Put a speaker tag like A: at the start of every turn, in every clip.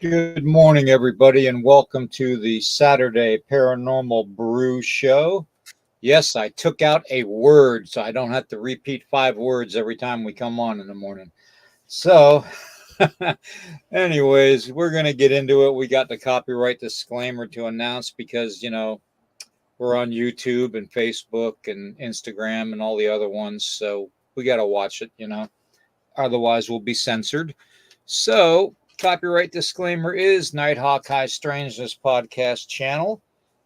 A: Good morning, everybody, and welcome to the Saturday Paranormal Brew Show. Yes, I took out a word so I don't have to repeat 5 words every time we come on in the morning. So, anyways, we're going to get into it. We got the copyright disclaimer to announce because, we're on YouTube and Facebook and Instagram and all the other ones. So, we got to watch it. Otherwise, we'll be censored. So, copyright disclaimer is Nighthawk High Strangeness podcast channel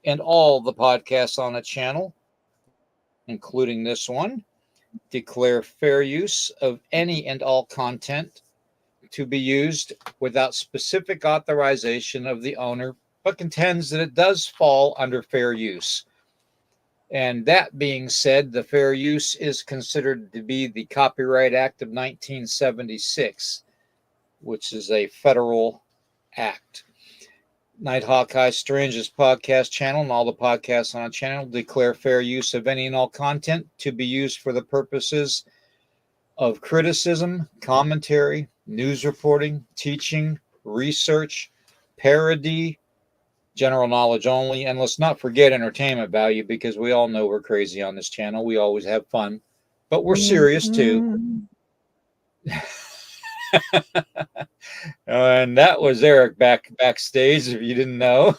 A: and all the podcasts on the channel, including this one, declare fair use of any and all content to be used without specific authorization of the owner, but contends that it does fall under fair use. And that being said, the fair use is considered to be the Copyright Act of 1976, which is a federal act. Nighthawk High Strangest podcast channel and all the podcasts on the channel declare fair use of any and all content to be used for the purposes of criticism, commentary, news reporting, teaching, research, parody, general knowledge only, and let's not forget entertainment value, because we all know we're crazy on this channel. We always have fun, but we're serious too. And that was Eric backstage, if you didn't know.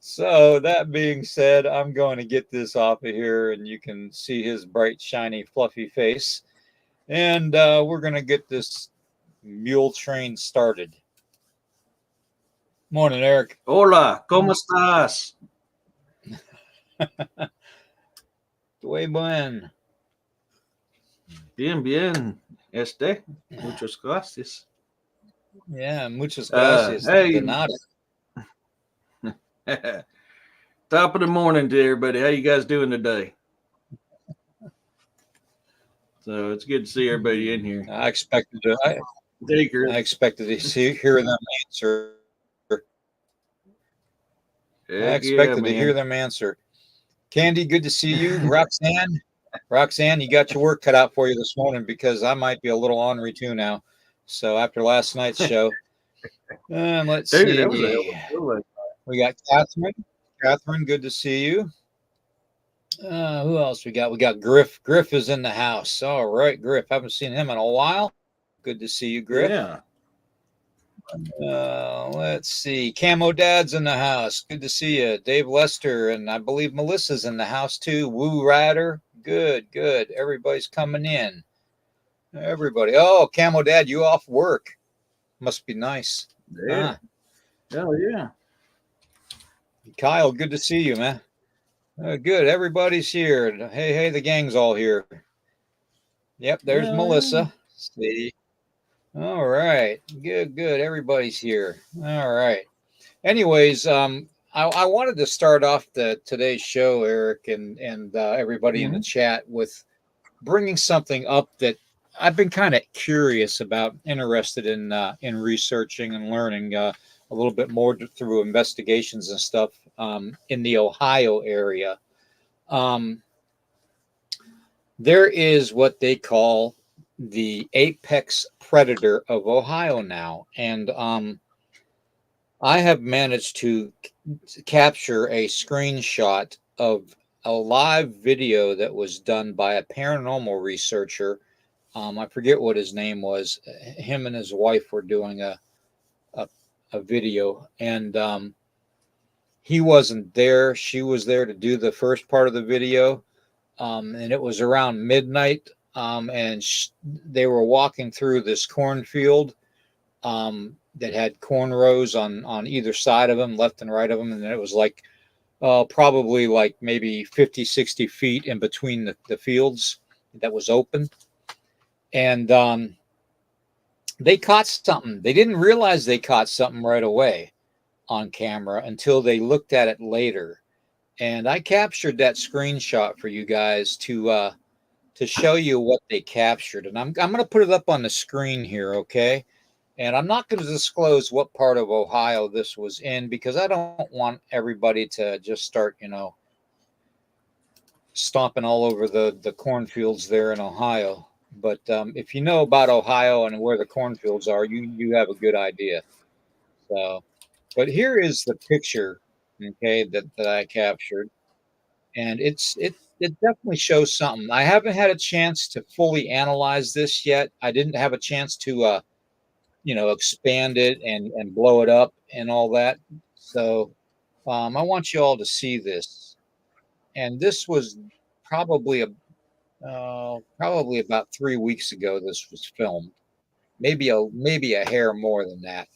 A: So that being said, I'm going to get this off of here, and you can see his bright, shiny, fluffy face. And we're going to get this mule train started. Morning, Eric.
B: Hola, ¿cómo estás?
A: Muy buen.
B: Bien, bien. Muchas gracias.
A: Yeah, muchas gracias.
B: Hey.
A: De nada.
B: Top of the morning to everybody. How you guys doing today? So it's good to see everybody in here.
A: I expected to hear them answer. Hear them answer. Candy, good to see you. Roxanne, you got your work cut out for you this morning, because I might be a little ornery too now. So after last night's show, let's see. We got Catherine. Catherine, good to see you. Who else we got? We got Griff. Griff is in the house. All right, Griff. Haven't seen him in a while. Good to see you, Griff.
B: Yeah.
A: Let's see. Camo Dad's in the house. Good to see you. Dave Lester, and I believe Melissa's in the house too. Woo Rider. Good. Everybody's coming in. Everybody. Oh, Camo Dad, you off work? Must be nice.
B: Yeah. Hell yeah.
A: Kyle, good to see you, man. Good. Everybody's here. Hey, the gang's all here. Yep, there's Melissa. See. All right. Good. Everybody's here. All right. Anyways, I wanted to start off today's show, Eric, and everybody in the chat, with bringing something up that I've been kind of curious about, interested in researching and learning a little bit more through investigations and stuff in the Ohio area. There is what they call the apex predator of Ohio now, and I have managed to capture a screenshot of a live video that was done by a paranormal researcher. I forget what his name was. Him and his wife were doing a video, and he wasn't there. She was there to do the first part of the video, and it was around midnight. And they were walking through this cornfield that had corn rows on either side of them, left and right of them. And it was like probably like maybe 50, 60 feet in between the fields that was open. And they caught something. They didn't realize they caught something right away on camera until they looked at it later. And I captured that screenshot for you guys to show you what they captured. And I'm going to put it up on the screen here, okay? And I'm not going to disclose what part of Ohio this was in, because I don't want everybody to just start, stomping all over the cornfields there in Ohio. but if you know about Ohio and where the cornfields are, you have a good idea. So, but here is the picture, okay, that I captured, and it definitely shows something. I haven't had a chance to fully analyze this yet. I didn't have a chance to expand it and blow it up and all that. So I want you all to see this. And this was probably probably about 3 weeks ago. This was filmed. Maybe a hair more than that.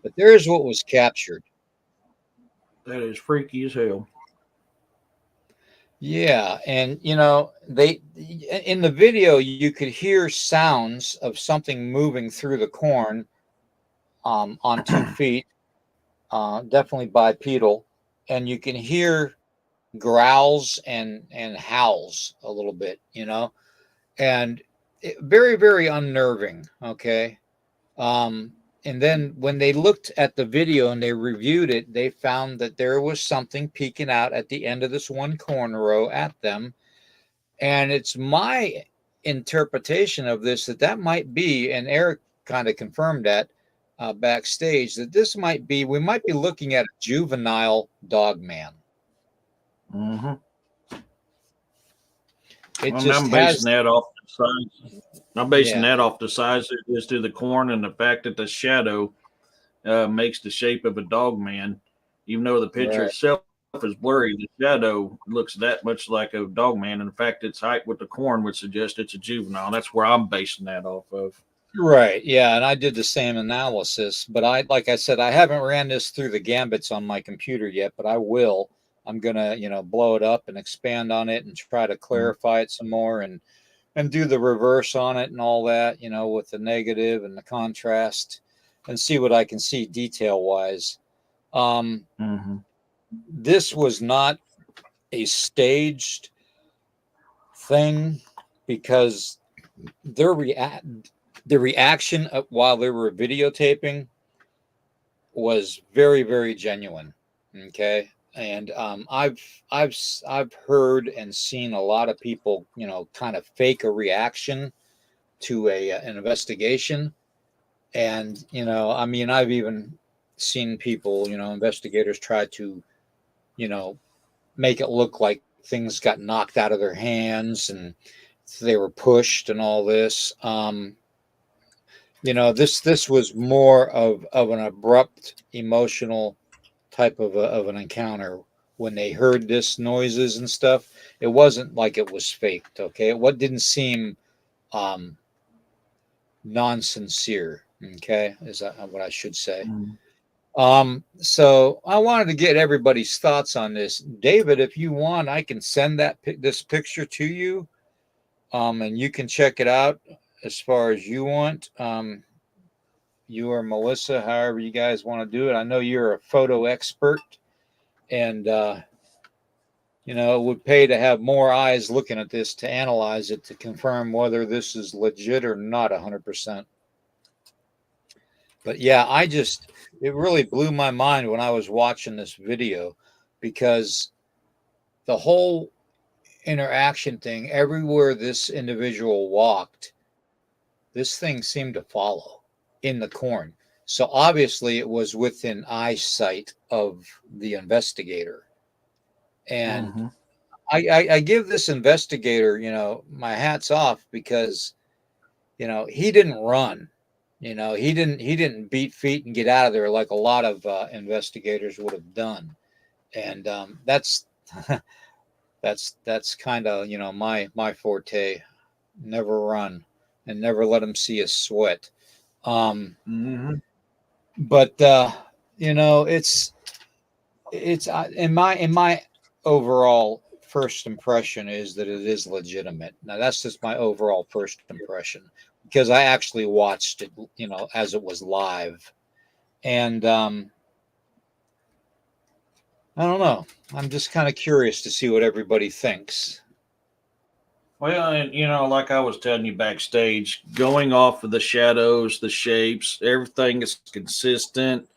A: But there's what was captured.
B: That is freaky as hell.
A: Yeah, and they in the video you could hear sounds of something moving through the corn on 2 feet, definitely bipedal, and you can hear growls and howls a little bit, and very, very unnerving. Okay. And then when they looked at the video and they reviewed it, they found that there was something peeking out at the end of this one corn row at them. And it's my interpretation of this that might be, and Eric kind of confirmed that backstage, that we might be looking at a juvenile dog man.
B: Mm-hmm.
A: It
B: Well,
A: just
B: I'm
A: has,
B: basing that off the size. I'm basing
A: yeah,
B: that off the size it is to the corn and the fact that the shadow makes the shape of a dog man. Even though the picture
A: right.
B: itself is blurry, the shadow looks that much like a dog man. And in fact, its height with the corn would suggest it's a juvenile. That's where I'm basing that off of.
A: Right. Yeah. And I did the same analysis, but like I said, I haven't ran this through the gambits on my computer yet, but I will. I'm going to, blow it up and expand on it and try to clarify it some more and do the reverse on it and all that, with the negative and the contrast and see what I can see detail wise.
B: Mm-hmm.
A: This was not a staged thing because their the reaction while they were videotaping was very, very genuine. Okay. And I've heard and seen a lot of people, kind of fake a reaction to an investigation. And, I mean, I've even seen people, investigators try to, you know, make it look like things got knocked out of their hands and they were pushed and all this. This was more of an abrupt emotional type of an encounter when they heard this noises and stuff. It wasn't like it was faked. Okay, what didn't seem um non-sincere. Okay, is that what I should say?
B: Mm-hmm.
A: So I wanted to get everybody's thoughts on this. David, if you want, I can send this picture to you, and you can check it out as far as you want. You or Melissa, however you guys want to do it. I know you're a photo expert, and it would pay to have more eyes looking at this to analyze it to confirm whether this is legit or not 100%. But yeah, it really blew my mind when I was watching this video because the whole interaction thing, everywhere this individual walked, this thing seemed to follow in the corn. So obviously it was within eyesight of the investigator. And
B: Mm-hmm.
A: I give this investigator, my hats off because, he didn't run. He didn't beat feet and get out of there like a lot of investigators would have done. And that's that's kind of my forte. Never run and never let them see us sweat.
B: Mm-hmm.
A: But it's in my overall first impression is that it is legitimate. Now that's just my overall first impression because I actually watched it, as it was live, and I don't know. I'm just kind of curious to see what everybody thinks.
B: Well, and like I was telling you backstage, going off of the shadows, the shapes, everything is consistent.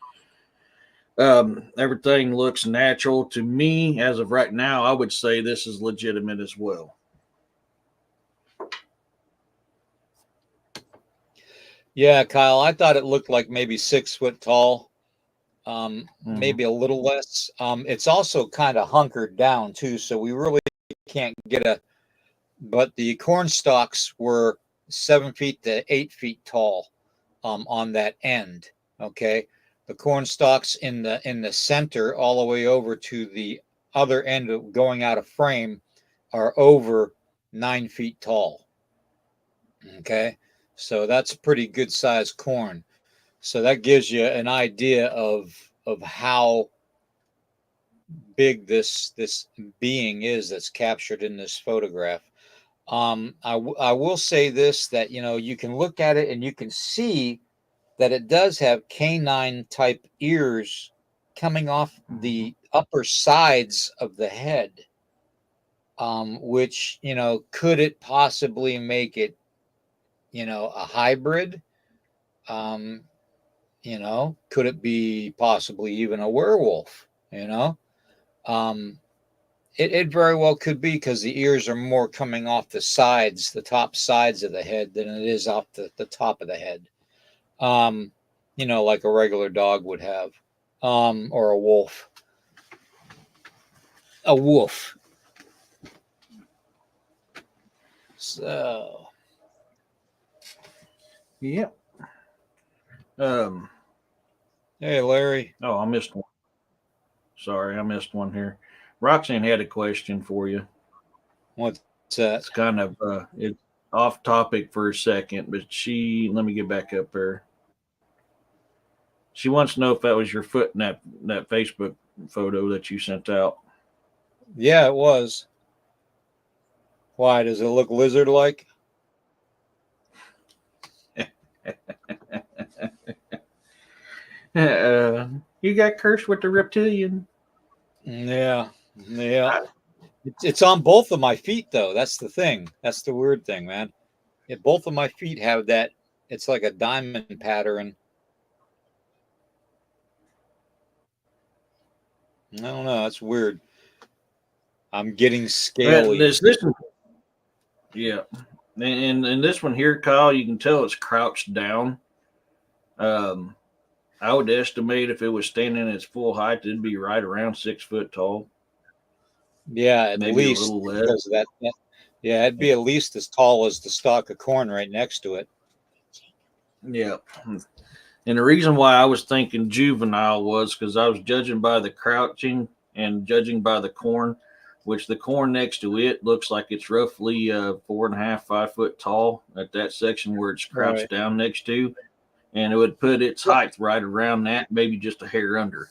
B: Everything looks natural to me as of right now. I would say this is legitimate as well.
A: Yeah, Kyle, I thought it looked like maybe 6 foot tall,
B: Mm-hmm.
A: maybe a little less. It's also kind of hunkered down too, so we really can't get a. But the corn stalks were 7 feet to 8 feet tall, on that end. Okay, the corn stalks in the center, all the way over to the other end of going out of frame, are over 9 feet tall. Okay, so that's pretty good sized corn. So that gives you an idea of how big this being is that's captured in this photograph. I will say this, that you can look at it and you can see that it does have canine type ears coming off the upper sides of the head, which could it possibly make it a hybrid? Um, could it be possibly even a werewolf? Um, it very well could be, because the ears are more coming off the sides, the top sides of the head, than it is off the top of the head. Um, like a regular dog would have, or a wolf. A wolf. So,
B: Yep. Um.
A: hey, Larry.
B: Oh, I missed one. Sorry, I missed one here. Roxanne had a question for you.
A: What's that?
B: It's kind of it's off topic for a second, but let me get back up there. She wants to know if that was your foot in that Facebook photo that you sent out.
A: Yeah, it was. Why does it look lizard-like?
B: You got cursed with the reptilian.
A: Yeah, yeah. It's on both of my feet, though. That's the thing. That's the weird thing, man. Both of my feet have that. It's like a diamond pattern. I don't know. That's weird. I'm getting
B: But
A: scaly.
B: this one, yeah, and this one here, Kyle, you can tell it's crouched down. Um, I would estimate if it was standing at its full height, it'd be right around 6 foot tall,
A: Yeah, at
B: maybe a
A: least,
B: little less.
A: because of that. Yeah, it'd be at least as tall as the stalk of corn right next to it.
B: Yeah. And the reason why I was thinking juvenile was because I was judging by the crouching and judging by the corn, which the corn next to it looks like it's roughly 4.5, 5 foot tall at that section where it's crouched
A: Right.
B: down next to. And it would put its height right around that, maybe just a hair under.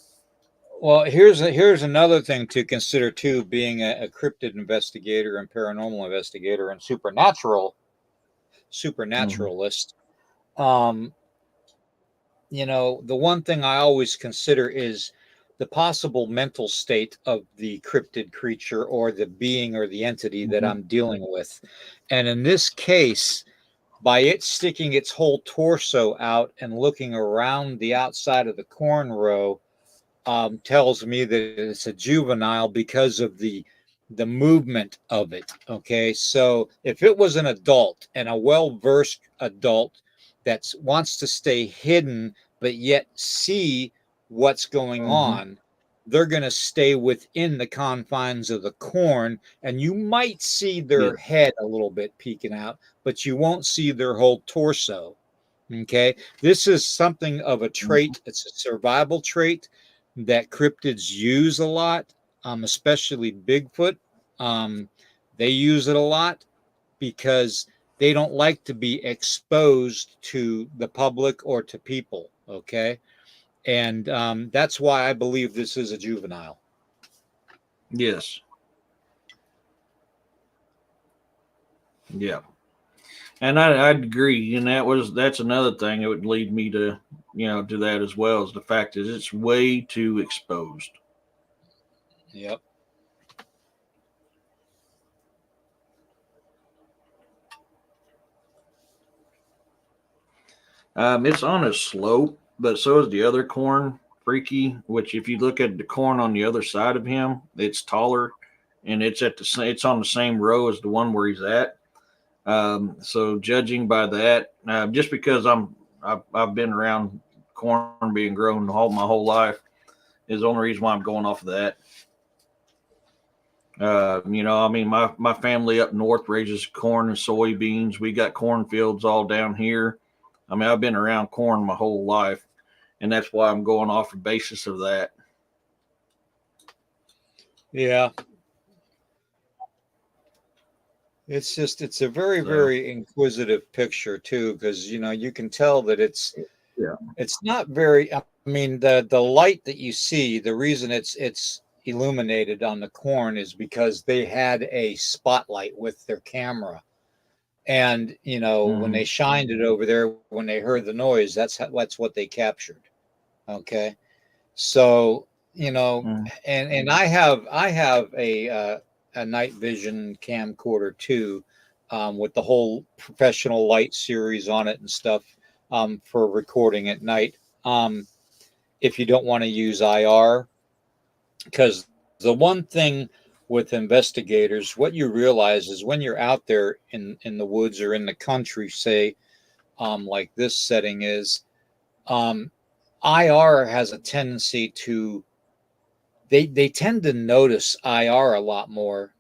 A: Well, here's another thing to consider too, being a cryptid investigator and paranormal investigator and
B: Mm-hmm.
A: supernaturalist. Um, the one thing I always consider is the possible mental state of the cryptid creature, or the being, or the entity that
B: Mm-hmm.
A: I'm dealing with. And in this case, by it sticking its whole torso out and looking around the outside of the corn row, tells me that it's a juvenile because of the movement of it. Okay, so if it was an adult, and a well-versed adult that wants to stay hidden but yet see what's going
B: Mm-hmm.
A: on, they're going to stay within the confines of the corn, and you might see
B: Yeah.
A: their head a little bit peeking out, but you won't see their whole torso. Okay, this is something of a
B: Mm-hmm.
A: trait. It's a survival trait that cryptids use a lot, especially Bigfoot. Um, they use it a lot because they don't like to be exposed to the public or to people. Okay, and that's why I believe this is a juvenile.
B: Yes. Yeah. And I'd agree. And that's another thing that would lead me to, to that as well, is the fact is it's way too exposed.
A: Yep.
B: It's on a slope, but so is the other corn, Freaky. Which, if you look at the corn on the other side of him, it's taller, and it's on the same row as the one where he's at. So, judging by that, just because I've been around corn being grown my whole life. Is the only reason why I'm going off of that. I mean, my family up north raises corn and soybeans. We got cornfields all down here. I mean, I've been around corn my whole life, and that's why I'm going off the basis of that.
A: Yeah. It's a very,
B: So,
A: very inquisitive picture too, because you can tell that
B: yeah.
A: it's not very. I mean, the light that you see, the reason it's illuminated on the corn is because they had a spotlight with their camera, and when
B: Mm-hmm.
A: they shined it over there, when they heard the noise, that's what they captured. Okay, so
B: Mm-hmm.
A: and I have a night vision camcorder too, with the whole professional light series on it and stuff, for recording at night. If you don't want to use IR, because the one thing with investigators, what you realize is when you're out there in the woods or in the country, say, like this setting is, um, IR has a tendency to they tend to notice IR a lot more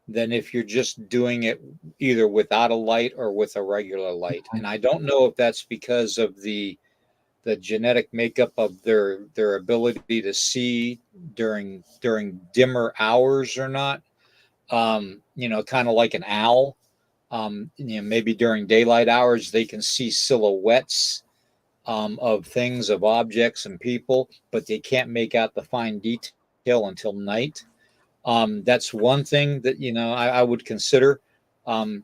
A: than if you're just doing it either without a light or with a regular light. And I don't know if that's because of the genetic makeup of their ability to see during dimmer hours or not. Kind of like an owl. Maybe during daylight hours they can see silhouettes, of things, of objects and people, but they can't make out the fine detail until night. That's one thing that I would consider. Um,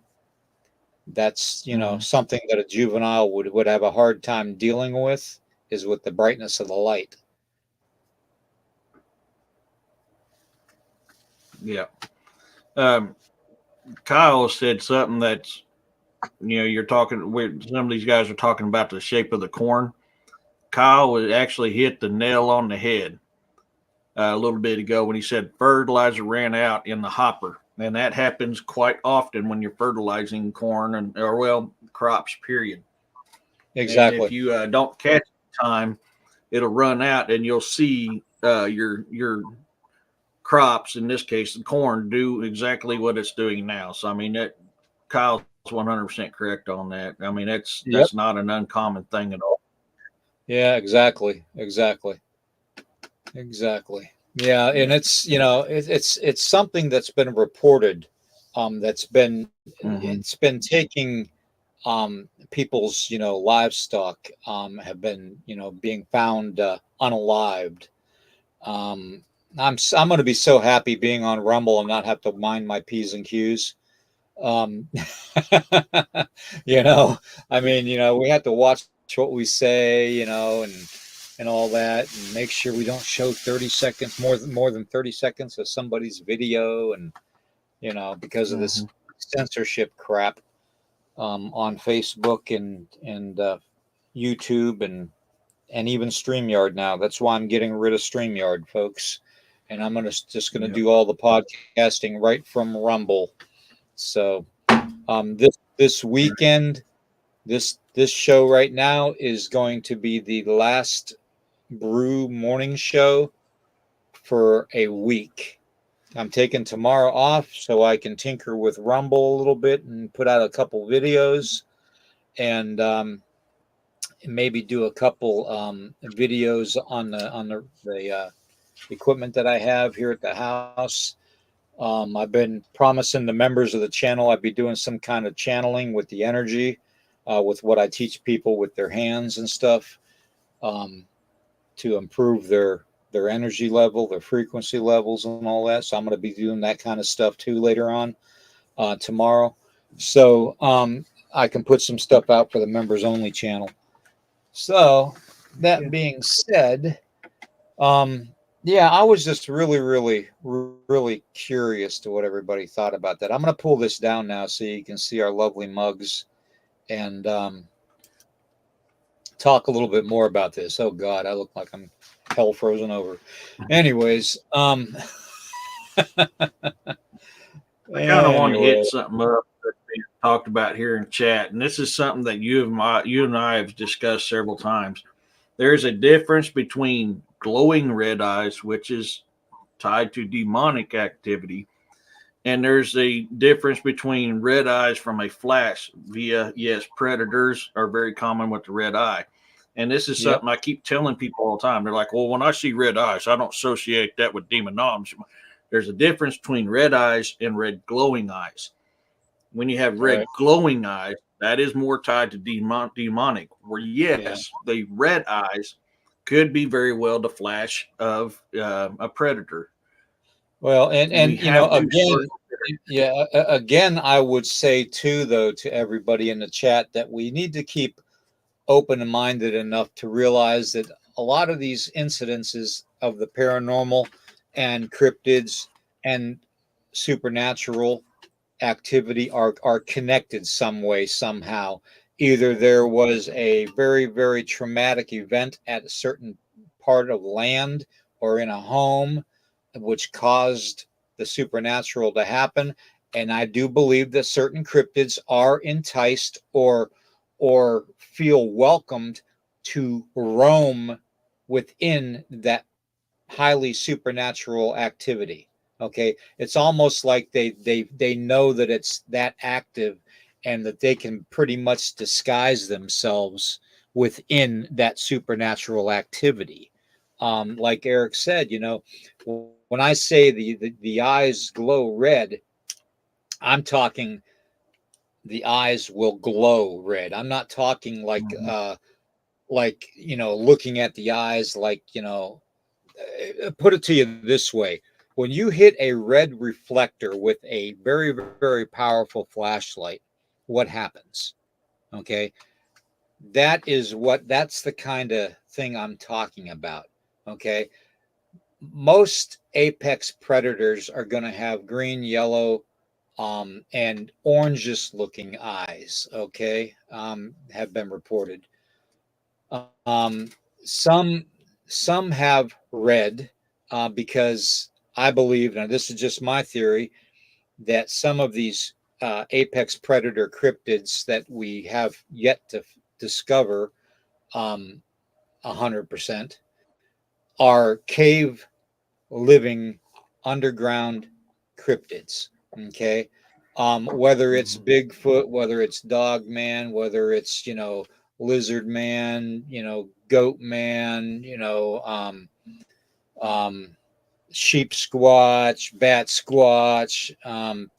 A: that's
B: Mm-hmm.
A: something that a juvenile would have a hard time dealing with, is with the brightness of the light.
B: Yeah. Um, Kyle said something that's, you're talking where some of these guys are talking about the shape of the corn. Kyle would actually hit the nail on the head a little bit ago when he said fertilizer ran out in the hopper. And that happens quite often when you're fertilizing corn or crops, period. And if
A: Exactly.
B: you don't catch time, it'll run out and you'll see your crops, in this case, the corn, do exactly what it's doing now. So, I mean, that Kyle's 100% correct on that. I mean,
A: Yep.
B: that's not an uncommon thing at all.
A: Yeah. Exactly. Exactly. Exactly. Yeah, and
B: Yeah.
A: it's something that's been reported. That's been
B: Mm-hmm.
A: it's been taking, people's livestock, have been being found, unalived. I'm going to be so happy being on Rumble and not have to mind my P's and Q's. Um, you know, I mean, we have to watch what we say, and all that, and make sure we don't show 30 seconds, more than 30 seconds of somebody's video, and because of
B: Mm-hmm.
A: this censorship crap, on Facebook and YouTube and even StreamYard now. That's why I'm getting rid of StreamYard, folks, and I'm just gonna
B: Yeah.
A: do all the podcasting right from Rumble. So, this weekend, this show right now is going to be the last Brew morning show for a week. I'm taking tomorrow off so I can tinker with Rumble a little bit and put out a couple videos, and maybe do a couple, videos on the equipment that I have here at the house. I've been promising the members of the channel I'd be doing some kind of channeling with the energy, with what I teach people with their hands and stuff, um, to improve their energy level, their frequency levels, and all that. So I'm going to be doing that kind of stuff too later on, tomorrow. So, I can put some stuff out for the members only channel. So
B: Yeah.
A: that being said, um, yeah, I was just really, really, really curious to what everybody thought about that. I'm going to pull this down now so you can see our lovely mugs, and, talk a little bit more about this. Oh God, I look like I'm hell frozen over. Anyways,
B: I kind of want to hit
A: anyway,
B: something up. talked about here in chat, and this is something that you and I have discussed several times. There's a difference between glowing red eyes, which is tied to demonic activity, and there's a difference between red eyes from a flash via, yes, predators are very common with the red eye. And this is
A: Yep.
B: something I keep telling people all the time. They're like, well, when I see red eyes, I don't associate that with demonology. There's a difference between red eyes and red glowing eyes. When you have red
A: Right.
B: glowing eyes, that is more tied to demonic, where
A: Yeah.
B: yes, the red eyes could be very well the flash of a predator.
A: Well,
B: We
A: and you know,
B: have to
A: again,
B: search.
A: yeah, again, I would say too, though, to everybody in the chat that we need to keep open minded enough to realize that a lot of these incidences of the paranormal and cryptids and supernatural activity are connected some way, somehow. Either there was a very, very traumatic event at a certain part of land or in a home which caused the supernatural to happen. And I do believe that certain cryptids are enticed or feel welcomed to roam within that highly supernatural activity. Okay, it's almost like they know that it's that active and that they can pretty much disguise themselves within that supernatural activity. Like Eric said, you know, when I say the eyes glow red, I'm talking the eyes will glow red. I'm not talking
B: Mhm.
A: like you know, looking at the eyes like you know, put it to you this way: when you hit a red reflector with a very, very powerful flashlight, what happens? Okay, that's the kind of thing I'm talking about. Okay, most apex predators are going to have green, yellow, and orangish looking eyes. Okay, have been reported. Um, some some have red because I believe, now this is just my theory, that some of these apex predator cryptids that we have yet to discover 100% are cave living underground cryptids. Okay. Whether it's
B: Mhm.
A: Bigfoot, whether it's Dog Man, whether it's, you know, Lizard Man, you know, Goat Man, you know, um, Sheep Squatch, Bat Squatch,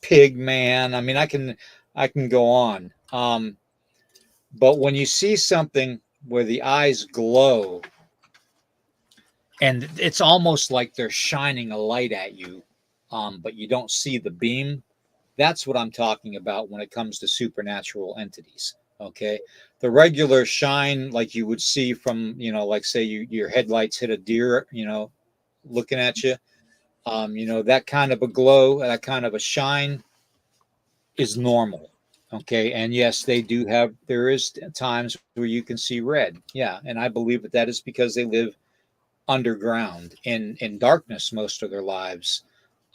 A: Pig Man. I mean, I can go on. But when you see something where the eyes glow and it's almost like they're shining a light at you, but you don't see the beam. That's what I'm talking about when it comes to supernatural entities. Okay, the regular shine, like you would see from, you know, like say your headlights hit a deer, you know, looking at you. You know, that kind of a glow, that kind of a shine is normal. Okay, and yes, they do have. There is times where you can see red. Yeah, and I believe that that is because they live underground in darkness most of their lives,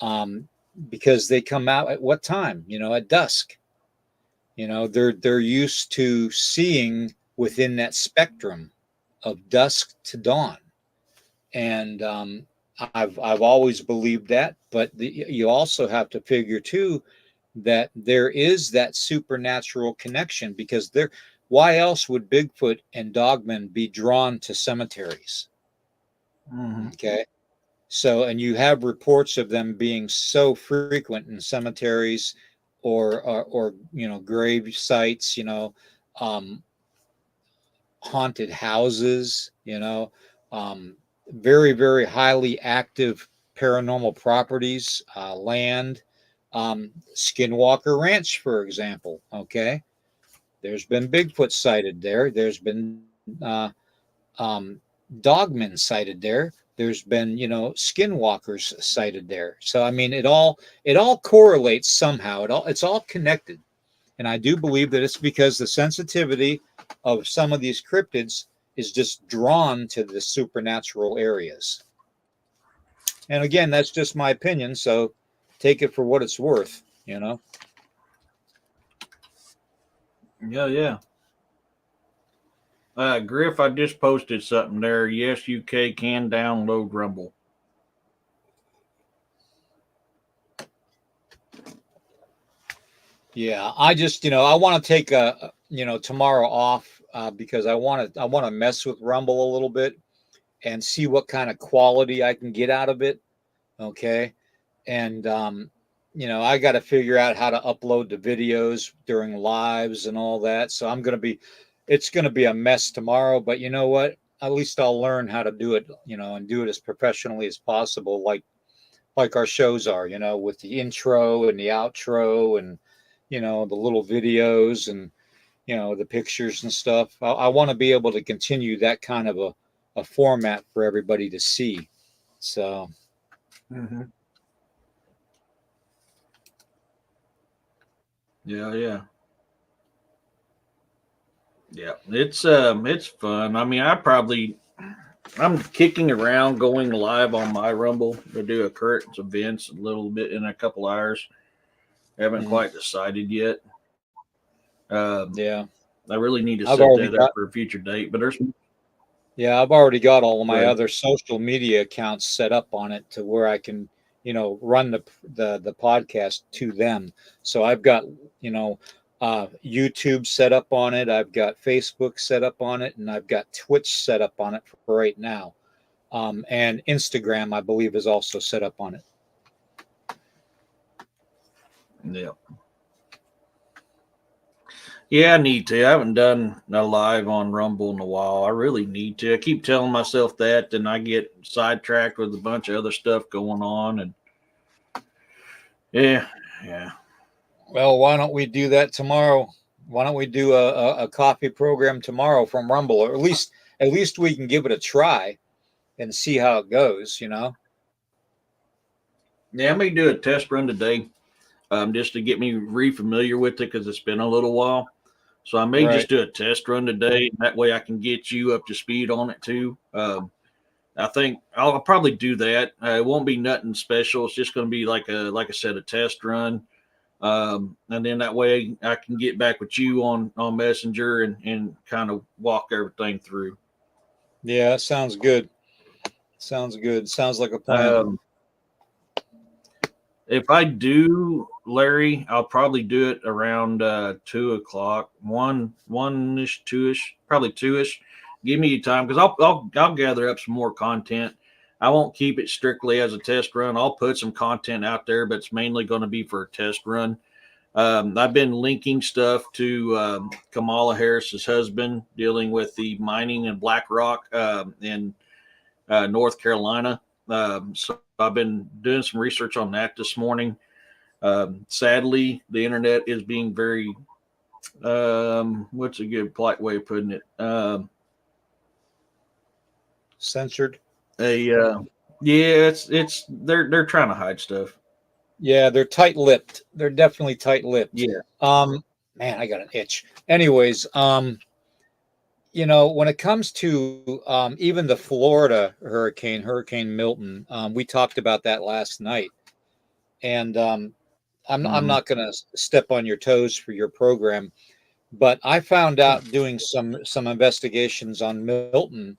A: um, because they come out at what time? You know, at dusk. You know, they're used to seeing within that spectrum of dusk to dawn, and I've always believed that. But you also have to figure too that there is that supernatural connection because there. Why else would Bigfoot and Dogmen be drawn to cemeteries?
B: Mhm.
A: Okay. So, and you have reports of them being so frequent in cemeteries or you know, grave sites, you know, um, haunted houses, you know, very, very highly active paranormal properties, land, Skinwalker Ranch, for example. Okay. There's been Bigfoot sighted there. There's been um, dogmen sighted there. There's been, you know, skinwalkers sighted there. So I mean, it all correlates somehow. It's all connected, and I do believe that it's because the sensitivity of some of these cryptids is just drawn to the supernatural areas. And again, that's just my opinion. So take it for what it's worth. You know.
B: Yeah. Griff, I just posted something there. Yes, UK can download Rumble.
A: Yeah, I just, I want to take tomorrow off because I want to mess with Rumble a little bit and see what kind of quality I can get out of it. Okay. And I got to figure out how to upload the videos during lives and all that. So it's going to be a mess tomorrow, but you know what? At least I'll learn how to do it, and do it as professionally as possible, like our shows are, with the intro and the outro and the little videos and the pictures and stuff. I want to be able to continue that kind of a format for everybody to see. So
B: Mm-hmm. Yeah. It's fun. I mean, I'm kicking around going live on my Rumble to do a current events a little bit in a couple hours. Haven't quite decided yet.
A: yeah,
B: I really need to
A: I've
B: set
A: already
B: that up
A: got
B: for a future date. But there's
A: I've already got all of my
B: good.
A: other social media accounts set up on it to where I can run the podcast to them. So I've got YouTube set up on it. I've got Facebook set up on it, and I've got Twitch set up on it for right now. And Instagram, I believe, is also set up on it.
B: Yeah. Yeah, I need to. I haven't done a live on Rumble in a while. I really need to. I keep telling myself that, and I get sidetracked with a bunch of other stuff going on. And yeah.
A: Well, why don't we do that tomorrow? Why don't we do a coffee program tomorrow from Rumble, or at least we can give it a try and see how it goes.
B: Yeah, I may do a test run today, just to get me re-familiar with it because it's been a little while. So I may
A: Right.
B: just do a test run today. That way I can get you up to speed on it too. I think I'll probably do that. It won't be nothing special. It's just going to be like I said, a test run. And then that way I can get back with you on Messenger and kind of walk everything through.
A: Yeah, sounds good. Sounds good. Sounds like a plan.
B: Um, if I do, Larry, I'll probably do it around 2 o'clock, one ish, two ish, probably two ish. Give me time because I'll gather up some more content. I won't keep it strictly as a test run. I'll put some content out there, but it's mainly going to be for a test run. I've been linking stuff to Kamala Harris's husband dealing with the mining in Black Rock in North Carolina. So I've been doing some research on that this morning. Sadly, the internet is being very, what's a good polite way of putting it?
A: Censored.
B: Yeah, it's they're trying to hide stuff.
A: Yeah, they're tight-lipped. They're definitely tight-lipped.
B: Yeah.
A: Man, I got an itch. Anyways, when it comes to even the Florida Hurricane Milton, we talked about that last night, and I'm
B: Mm-hmm.
A: not going to step on your toes for your program, but I found out doing some investigations on Milton.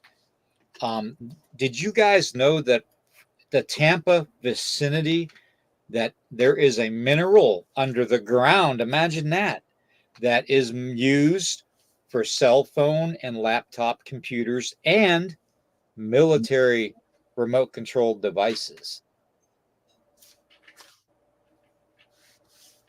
A: Did you guys know that the Tampa vicinity, that there is a mineral under the ground? Imagine that is used for cell phone and laptop computers and military remote controlled devices.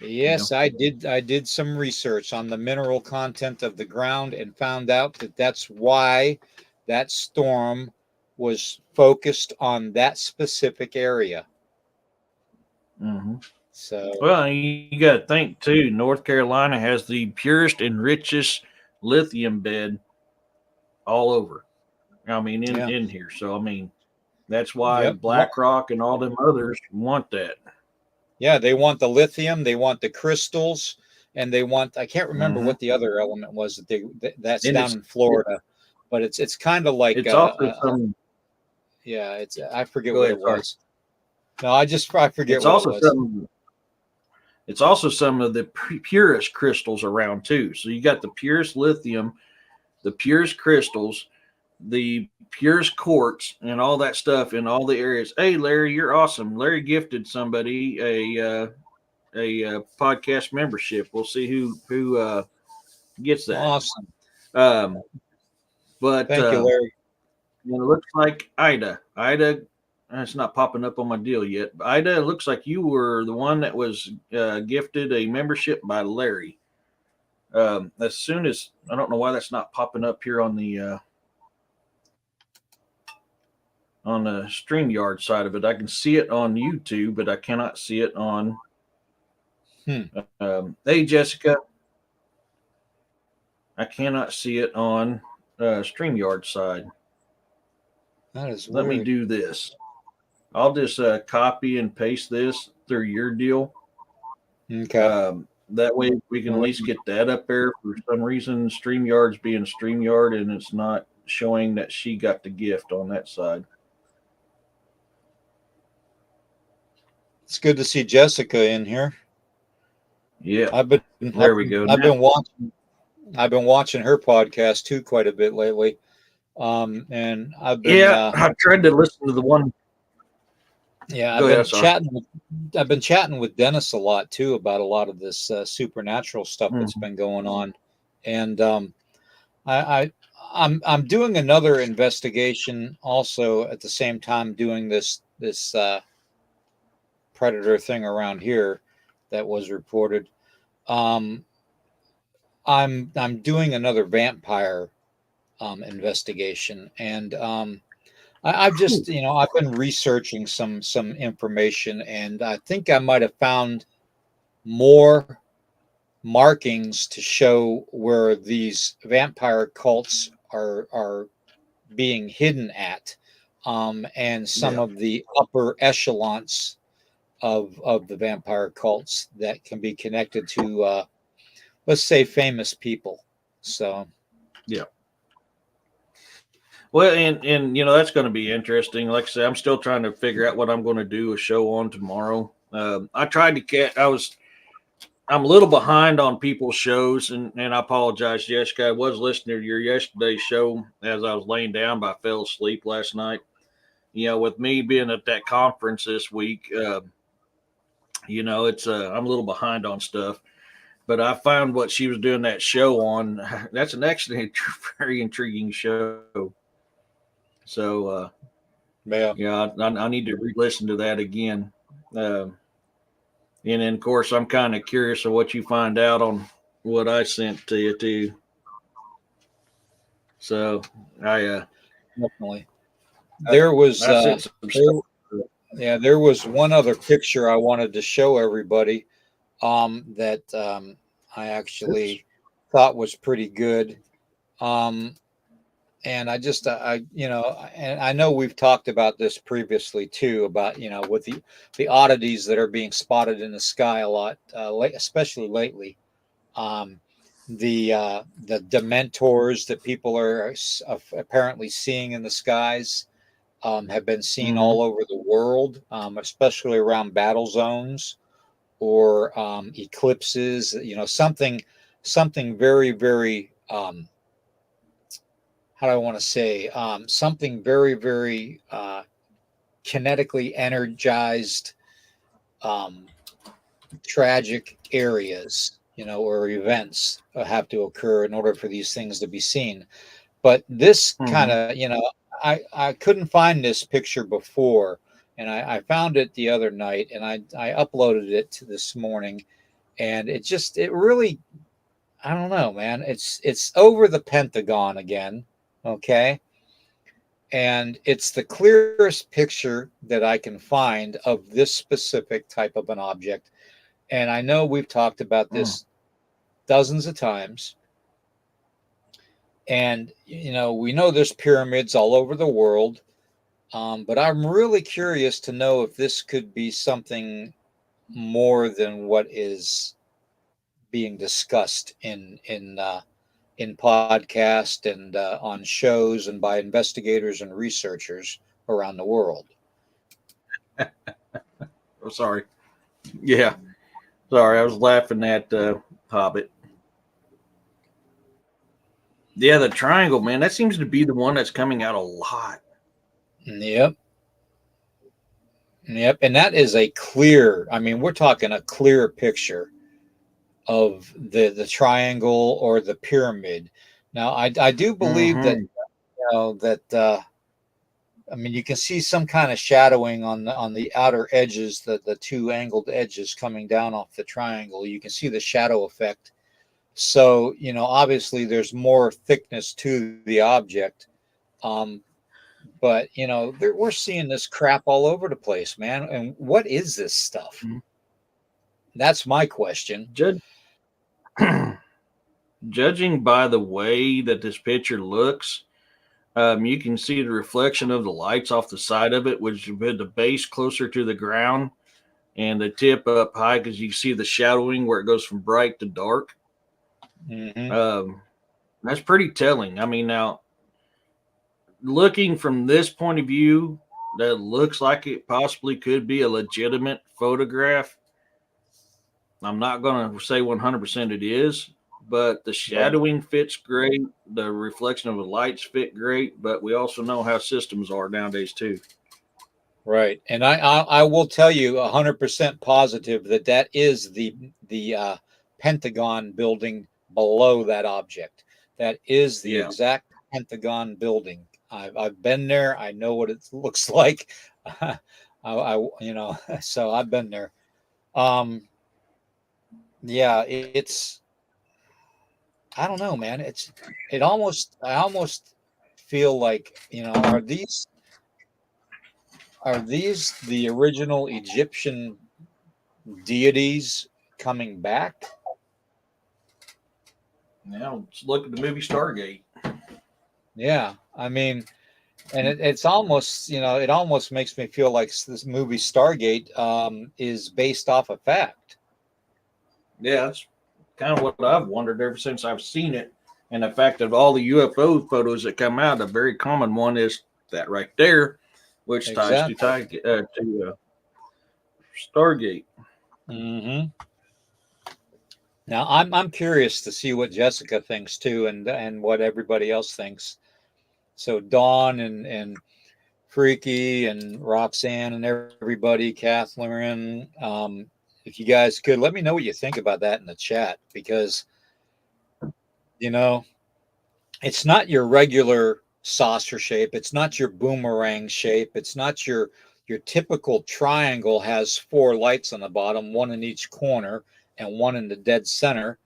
B: Yeah.
A: Yes, I did some research on the mineral content of the ground and found out that that's why that storm was focused on that specific area.
B: Mm-hmm.
A: So,
B: Well, you got to think too. North Carolina has the purest and richest lithium bed all over. I mean,
A: yeah.
B: in here. So I mean, that's why
A: Yep. Well,
B: BlackRock and all them others want that.
A: yeah, they want the lithium, they want the crystals, and they want, I can't remember
B: Mm-hmm.
A: what the other element was that's
B: And
A: down in Florida, but it's kind of like
B: it's also some.
A: yeah, it's I forget
B: Go
A: what it
B: ahead. Sorry.
A: was. No, I forget
B: It's
A: what it
B: also
A: was.
B: something. It's also some of the purest crystals around too. So you got the purest lithium, the purest crystals, the purest quartz, and all that stuff in all the areas. Hey, Larry, you're awesome. Larry gifted somebody a podcast membership. We'll see who gets that.
A: Awesome.
B: Um, but
A: Thank you, Larry.
B: it looks like Ida, it's not popping up on my deal yet. But Ida, it looks like you were the one that was gifted a membership by Larry. As soon as I don't know why that's not popping up here on the StreamYard side of it. I can see it on YouTube, but I cannot see it on. Hey, Jessica, I cannot see it on StreamYard side.
A: That is
B: Let
A: weird.
B: me do this. I'll just copy and paste this through your deal.
A: Okay.
B: That way we can at least get that up there. For some reason, StreamYard's being StreamYard, and it's not showing that she got the gift on that side.
A: It's good to see Jessica in here.
B: Yeah,
A: There we go. I've been watching her podcast too quite a bit lately. And I've been
B: I've tried to listen to the one.
A: Yeah, I've been chatting with Dennis a lot too about a lot of this supernatural stuff that's been going on, and I'm doing another investigation also at the same time doing this predator thing around here that was reported. I'm doing another vampire investigation, and I've just, I've been researching some information, and I think I might have found more markings to show where these vampire cults are being hidden at, and some of the upper echelons of the vampire cults that can be connected to, let's say, famous people. So,
B: yeah. Well, and that's going to be interesting. Like I said, I'm still trying to figure out what I'm going to do a show on tomorrow. I tried to get. I'm a little behind on people's shows, and I apologize, Jessica. I was listening to your yesterday's show as I was laying down, but I fell asleep last night. With me being at that conference this week, it's I'm a little behind on stuff. But I found what she was doing that show on. That's an actually very intriguing show. So, I need to re-listen to that again. And then, of course, I'm kind of curious of what you find out on what I sent to you too. So,
A: definitely. There was there was one other picture I wanted to show everybody that I actually thought was pretty good. And and I know we've talked about this previously too, about, with the oddities that are being spotted in the sky a lot, especially lately. The dementors that people are apparently seeing in the skies have been seen all over the world, especially around battle zones or eclipses. Something very, very how do I want to say, something very, very kinetically energized, tragic areas, or events have to occur in order for these things to be seen. But this kind of, I couldn't find this picture before, and I found it the other night, and I uploaded it to this morning, and it really, I don't know, man. It's over the Pentagon again. Okay. And it's the clearest picture that I can find of this specific type of an object. And I know we've talked about this dozens of times. And, we know there's pyramids all over the world. But I'm really curious to know if this could be something more than what is being discussed in podcast and on shows and by investigators and researchers around the world.
B: Oh, sorry. Yeah. Sorry, I was laughing at Hobbit. Yeah, the triangle, man, that seems to be the one that's coming out a lot.
A: Yep. Yep. And that is a clear, I mean, we're talking a clear picture of the triangle or the pyramid. Now, I do believe that,
B: Mm-hmm.
A: I mean, you can see some kind of shadowing on the outer edges, the two angled edges coming down off the triangle. You can see the shadow effect. So, obviously there's more thickness to the object. Um, but we're seeing this crap all over the place, man. And what is this stuff? That's my question.
B: Judge, judging by the way that this picture looks, you can see the reflection of the lights off the side of it, which with the base closer to the ground and the tip up high because you see the shadowing where it goes from bright to dark.
A: Hmm.
B: That's pretty telling. I mean, now looking from this point of view, that looks like it possibly could be a legitimate photograph. I'm not going to say 100% it is, but the
A: Right.
B: shadowing fits great. The reflection of the lights fit great, but we also know how systems are nowadays too.
A: Right. And I will tell you 100% positive that that is the Pentagon building below that object. That is the
B: Yeah.
A: exact Pentagon building. I've been there. I know what it looks like. So I've been there. Um, yeah, it's I don't know, man. I almost feel like, are these the original Egyptian deities coming back?
B: Now let's look at the movie Stargate.
A: Yeah, I mean, and it's almost, it almost makes me feel like this movie Stargate is based off a fact.
B: Yeah, that's kind of what I've wondered ever since I've seen it. And the fact of all the UFO photos that come out, a very common one is that right there, which ties to
A: Exactly.
B: Stargate.
A: Hmm. Now I'm curious to see what Jessica thinks too, and what everybody else thinks. So Dawn and Freaky and Roxanne and everybody, Catherine. If you guys could let me know what you think about that in the chat, because you know it's not your regular saucer shape, it's not your boomerang shape, it's not your typical triangle. Has four lights on the bottom, one in each corner and one in the dead center.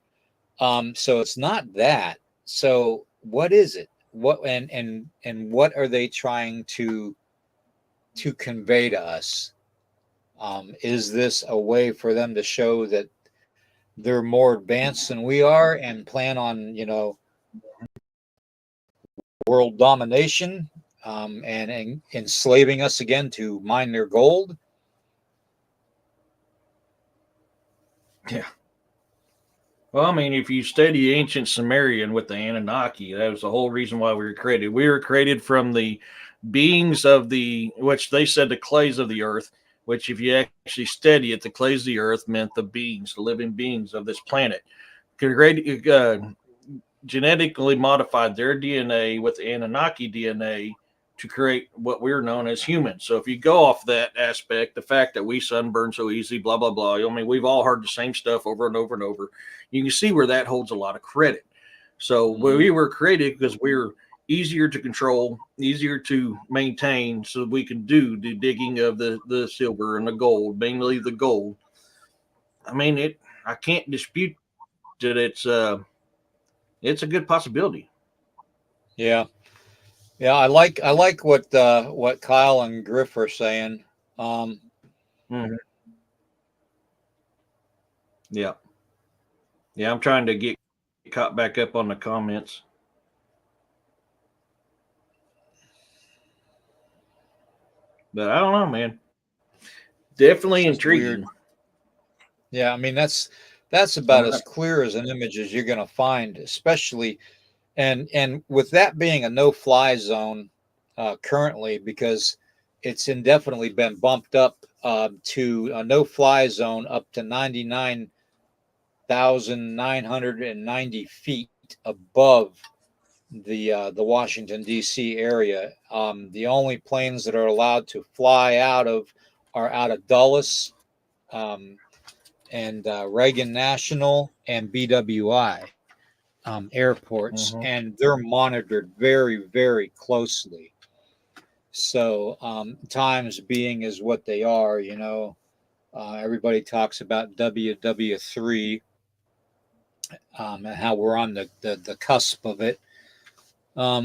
A: So it's not that. So what is it? What and what are they trying to convey to us? Is this a way for them to show that they're more advanced than we are and plan on, world domination, and enslaving us again to mine their gold?
B: Yeah. Well, I mean, if you study ancient Sumerian with the Anunnaki, that was the whole reason why we were created. We were created from the beings of which they said the clays of the earth, which if you actually study it, the clays of the earth meant the beings, the living beings of this planet. Created, genetically modified their DNA with the Anunnaki DNA to create what we're known as humans. So if you go off that aspect, the fact that we sunburn so easy, blah, blah, blah, I mean, we've all heard the same stuff over and over and over. You can see where that holds a lot of credit. So we were created because we're easier to control, easier to maintain, so we can do the digging of the silver and the gold, mainly the gold. I mean, I can't dispute that it's a good possibility.
A: Yeah, yeah. I like what Kyle and Griff are saying. Um,
B: Mhm. Yeah. Yeah, I'm trying to get caught back up on the comments. But I don't know, man.
A: it's
B: Definitely
A: just weird.
B: intriguing.
A: Yeah, I mean that's about
B: I'm
A: as
B: not,
A: clear as an image as you're going to find, especially and with that being a no-fly zone currently, because it's indefinitely been bumped up to a no-fly zone up to 99 1,990 feet above the Washington D.C. area. The only planes that are allowed to fly out of are out of Dulles, and Reagan National and BWI airports,
B: Mm-hmm.
A: and they're monitored very, very closely. So times being is what they are, everybody talks about WW3, and how we're on the cusp of it,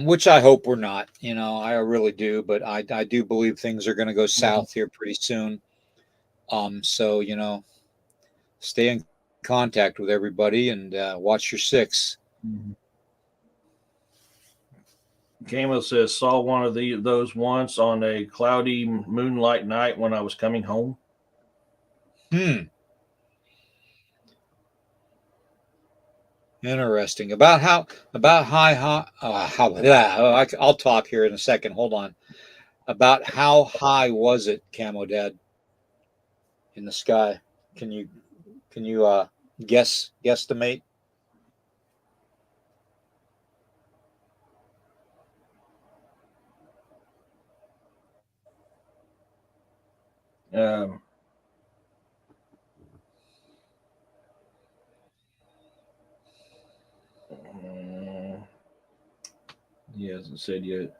A: which I hope we're not. I really do, but I do believe things are going to go
B: Mm-hmm.
A: south here pretty soon. So stay in contact with everybody and watch your six.
B: Mm-hmm. Camo says saw one of those once on a cloudy moonlight night when I was coming home.
A: Hmm. Interesting. About I'll talk here in a second. Hold on. About how high was it, Camo Dad, in the sky? Can you guesstimate?
B: Um, mm, he hasn't said yet.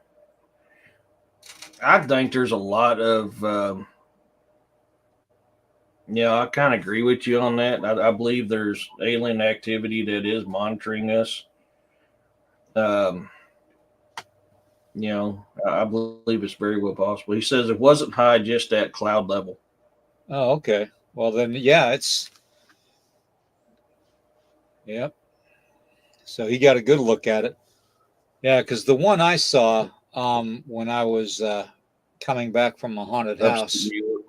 B: I think there's a lot of, I kind of agree with you on that. I believe there's alien activity that is monitoring us. Um, I believe it's very well possible. He says it wasn't high, just at cloud level.
A: Oh, okay. Well then, yeah, it's yep. So he got a good look at it. Yeah, because the one I saw when I was coming back from a haunted
B: Upstate
A: house
B: New York.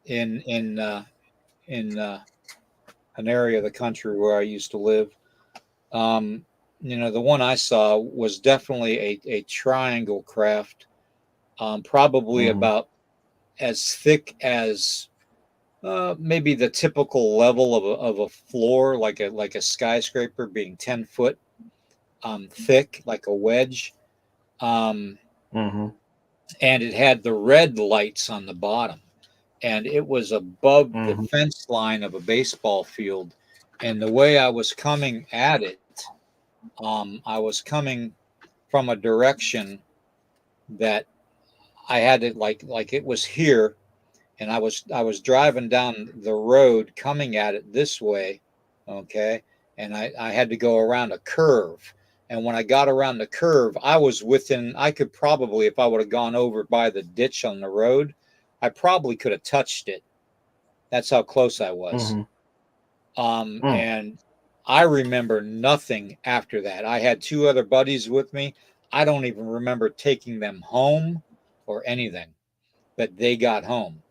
A: in an area of the country where I used to live. Um, the one I saw was definitely a triangle craft, probably
B: Mm-hmm.
A: about as thick as maybe the typical level of a floor, like a skyscraper, being 10 foot thick, like a wedge. Um,
B: Mm-hmm.
A: and it had the red lights on the bottom, and it was above the
B: Mm-hmm.
A: fence line of a baseball field. And the way I was coming at it, I was coming from a direction that I had to like it was here, and I was driving down the road coming at it this way, okay, and I had to go around a curve. And when I got around the curve, I was within, I could probably, if I would have gone over by the ditch on the road, I probably could have touched it. That's how close I was.
B: Mm-hmm.
A: And I remember nothing after that. I had two other buddies with me. I don't even remember taking them home or anything, but they got home.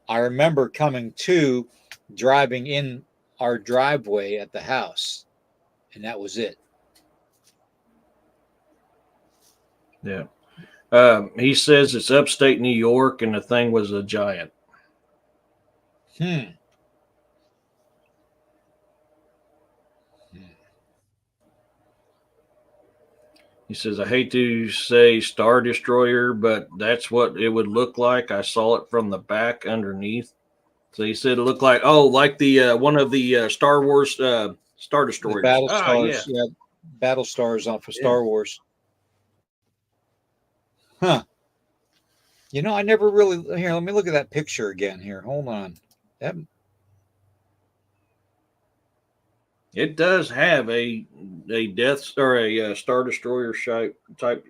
A: I remember coming to driving in our driveway at the house, and that was it.
B: Yeah. He says it's upstate New York, and the thing was a giant.
A: Hmm.
B: He says, I hate to say Star Destroyer, but that's what it would look like. I saw it from the back underneath. So he said it looked like, like the one of the Star Wars Star
A: The
B: Destroyers.
A: battle
B: Ah, yeah.
A: stars, yeah, battle stars off of
B: Yeah.
A: Star Wars. Huh. I never really, here. Let me look at that picture again. Here, hold on. That
B: It does have a Death or a Star Destroyer shape type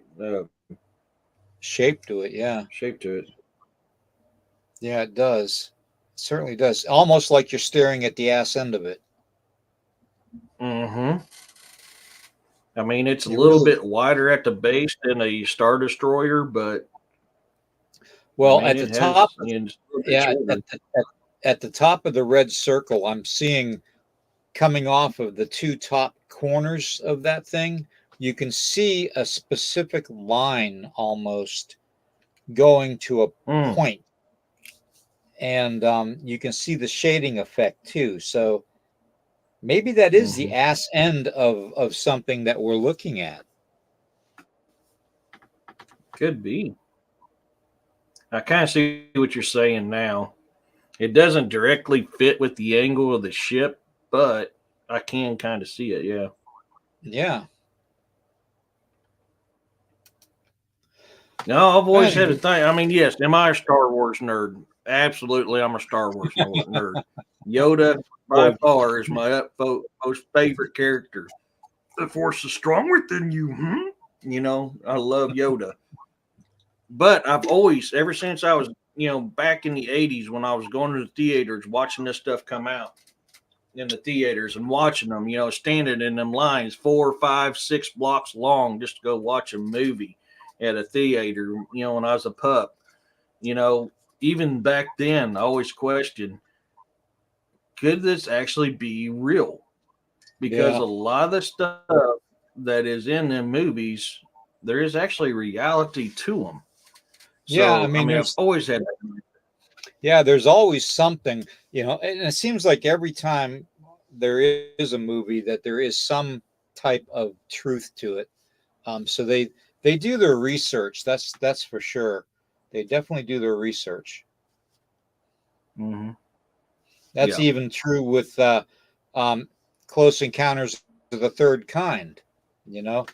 A: shape to it, yeah,
B: shape to it.
A: yeah, it does. It certainly does. Almost like you're staring at the ass end of it.
B: Mm-hmm. I mean, it's a
A: It
B: little
A: really,
B: bit wider at the base than a Star Destroyer, but I
A: well,
B: mean,
A: at the
B: it
A: top,
B: has, it's a little bit
A: yeah,
B: shorter.
A: at the top of the red circle, I'm seeing coming off of the two top corners of that thing, you can see a specific line almost going to a
B: Mm,
A: point, and you can see the shading effect too. So Maybe that is the
B: Mhm.
A: ass end of something that we're looking at.
B: Could be. I kind of see what you're saying now. It doesn't directly fit with the angle of the ship, but I can kind of see it. Yeah.
A: Yeah.
B: No, I've always had a
A: Anyway,
B: thing. I mean, yes, am I a Star Wars nerd? Absolutely, I'm a Star Wars nerd. Yoda, by
A: well,
B: far, is my most favorite character. The Force is strong within you. Hmm? You know, I love Yoda. But I've always, ever since I was, back in the 80s when I was going to the theaters, watching this stuff come out in the theaters and watching them, standing in them lines 4, 5, 6 blocks long just to go watch a movie at a theater, when I was a pup, you know, even back then, I always questioned, could this actually be real? Because
A: yeah.
B: a lot of the stuff that is in them movies, there is actually reality to them.
A: Yeah, I
B: So, I
A: mean,
B: mean, I've
A: there's
B: always had that.
A: yeah, there's always something, and it seems like every time there is a movie that there is some type of truth to it. So they do their research. That's for sure. They definitely do their research.
B: Hmm.
A: That's
B: Yeah.
A: even true with um, Close Encounters of the Third Kind. You know,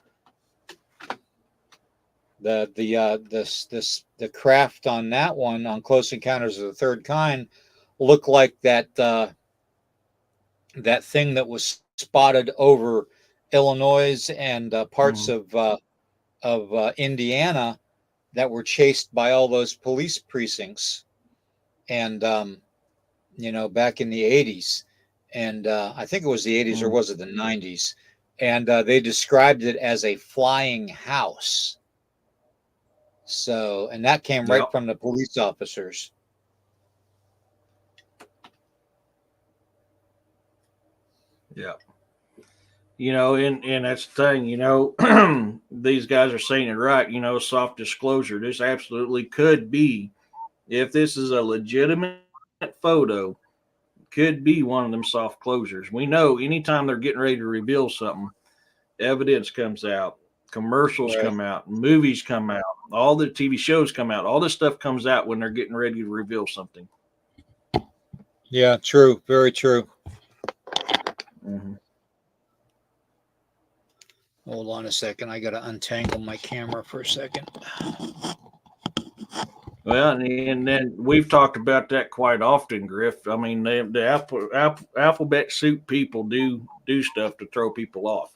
A: the craft on that one on Close Encounters of the Third Kind looked like that thing that was spotted over Illinois and parts
B: Hmm.
A: of Indiana that were chased by all those police precincts, and back in the 80s, and I think it was the 80s or
B: Hmm.
A: was it the 90s, and they described it as a flying house. So, and that came
B: Yeah.
A: right from the police officers.
B: Yeah. And that's the thing, these guys are saying it right, soft disclosure. This absolutely could be, if this is a legitimate photo, could be one of them soft closures. We know anytime they're getting ready to reveal something, evidence comes out, commercials
A: Right.
B: come out, movies come out, all the TV shows come out, all this stuff comes out when they're getting ready to reveal something.
A: Yeah, true. Very true.
B: Hmm.
A: Hold on a second. I got to untangle my camera for a second.
B: Well, and then we've talked about that quite often, Griff. I mean, the alphabet soup people do stuff to throw people off.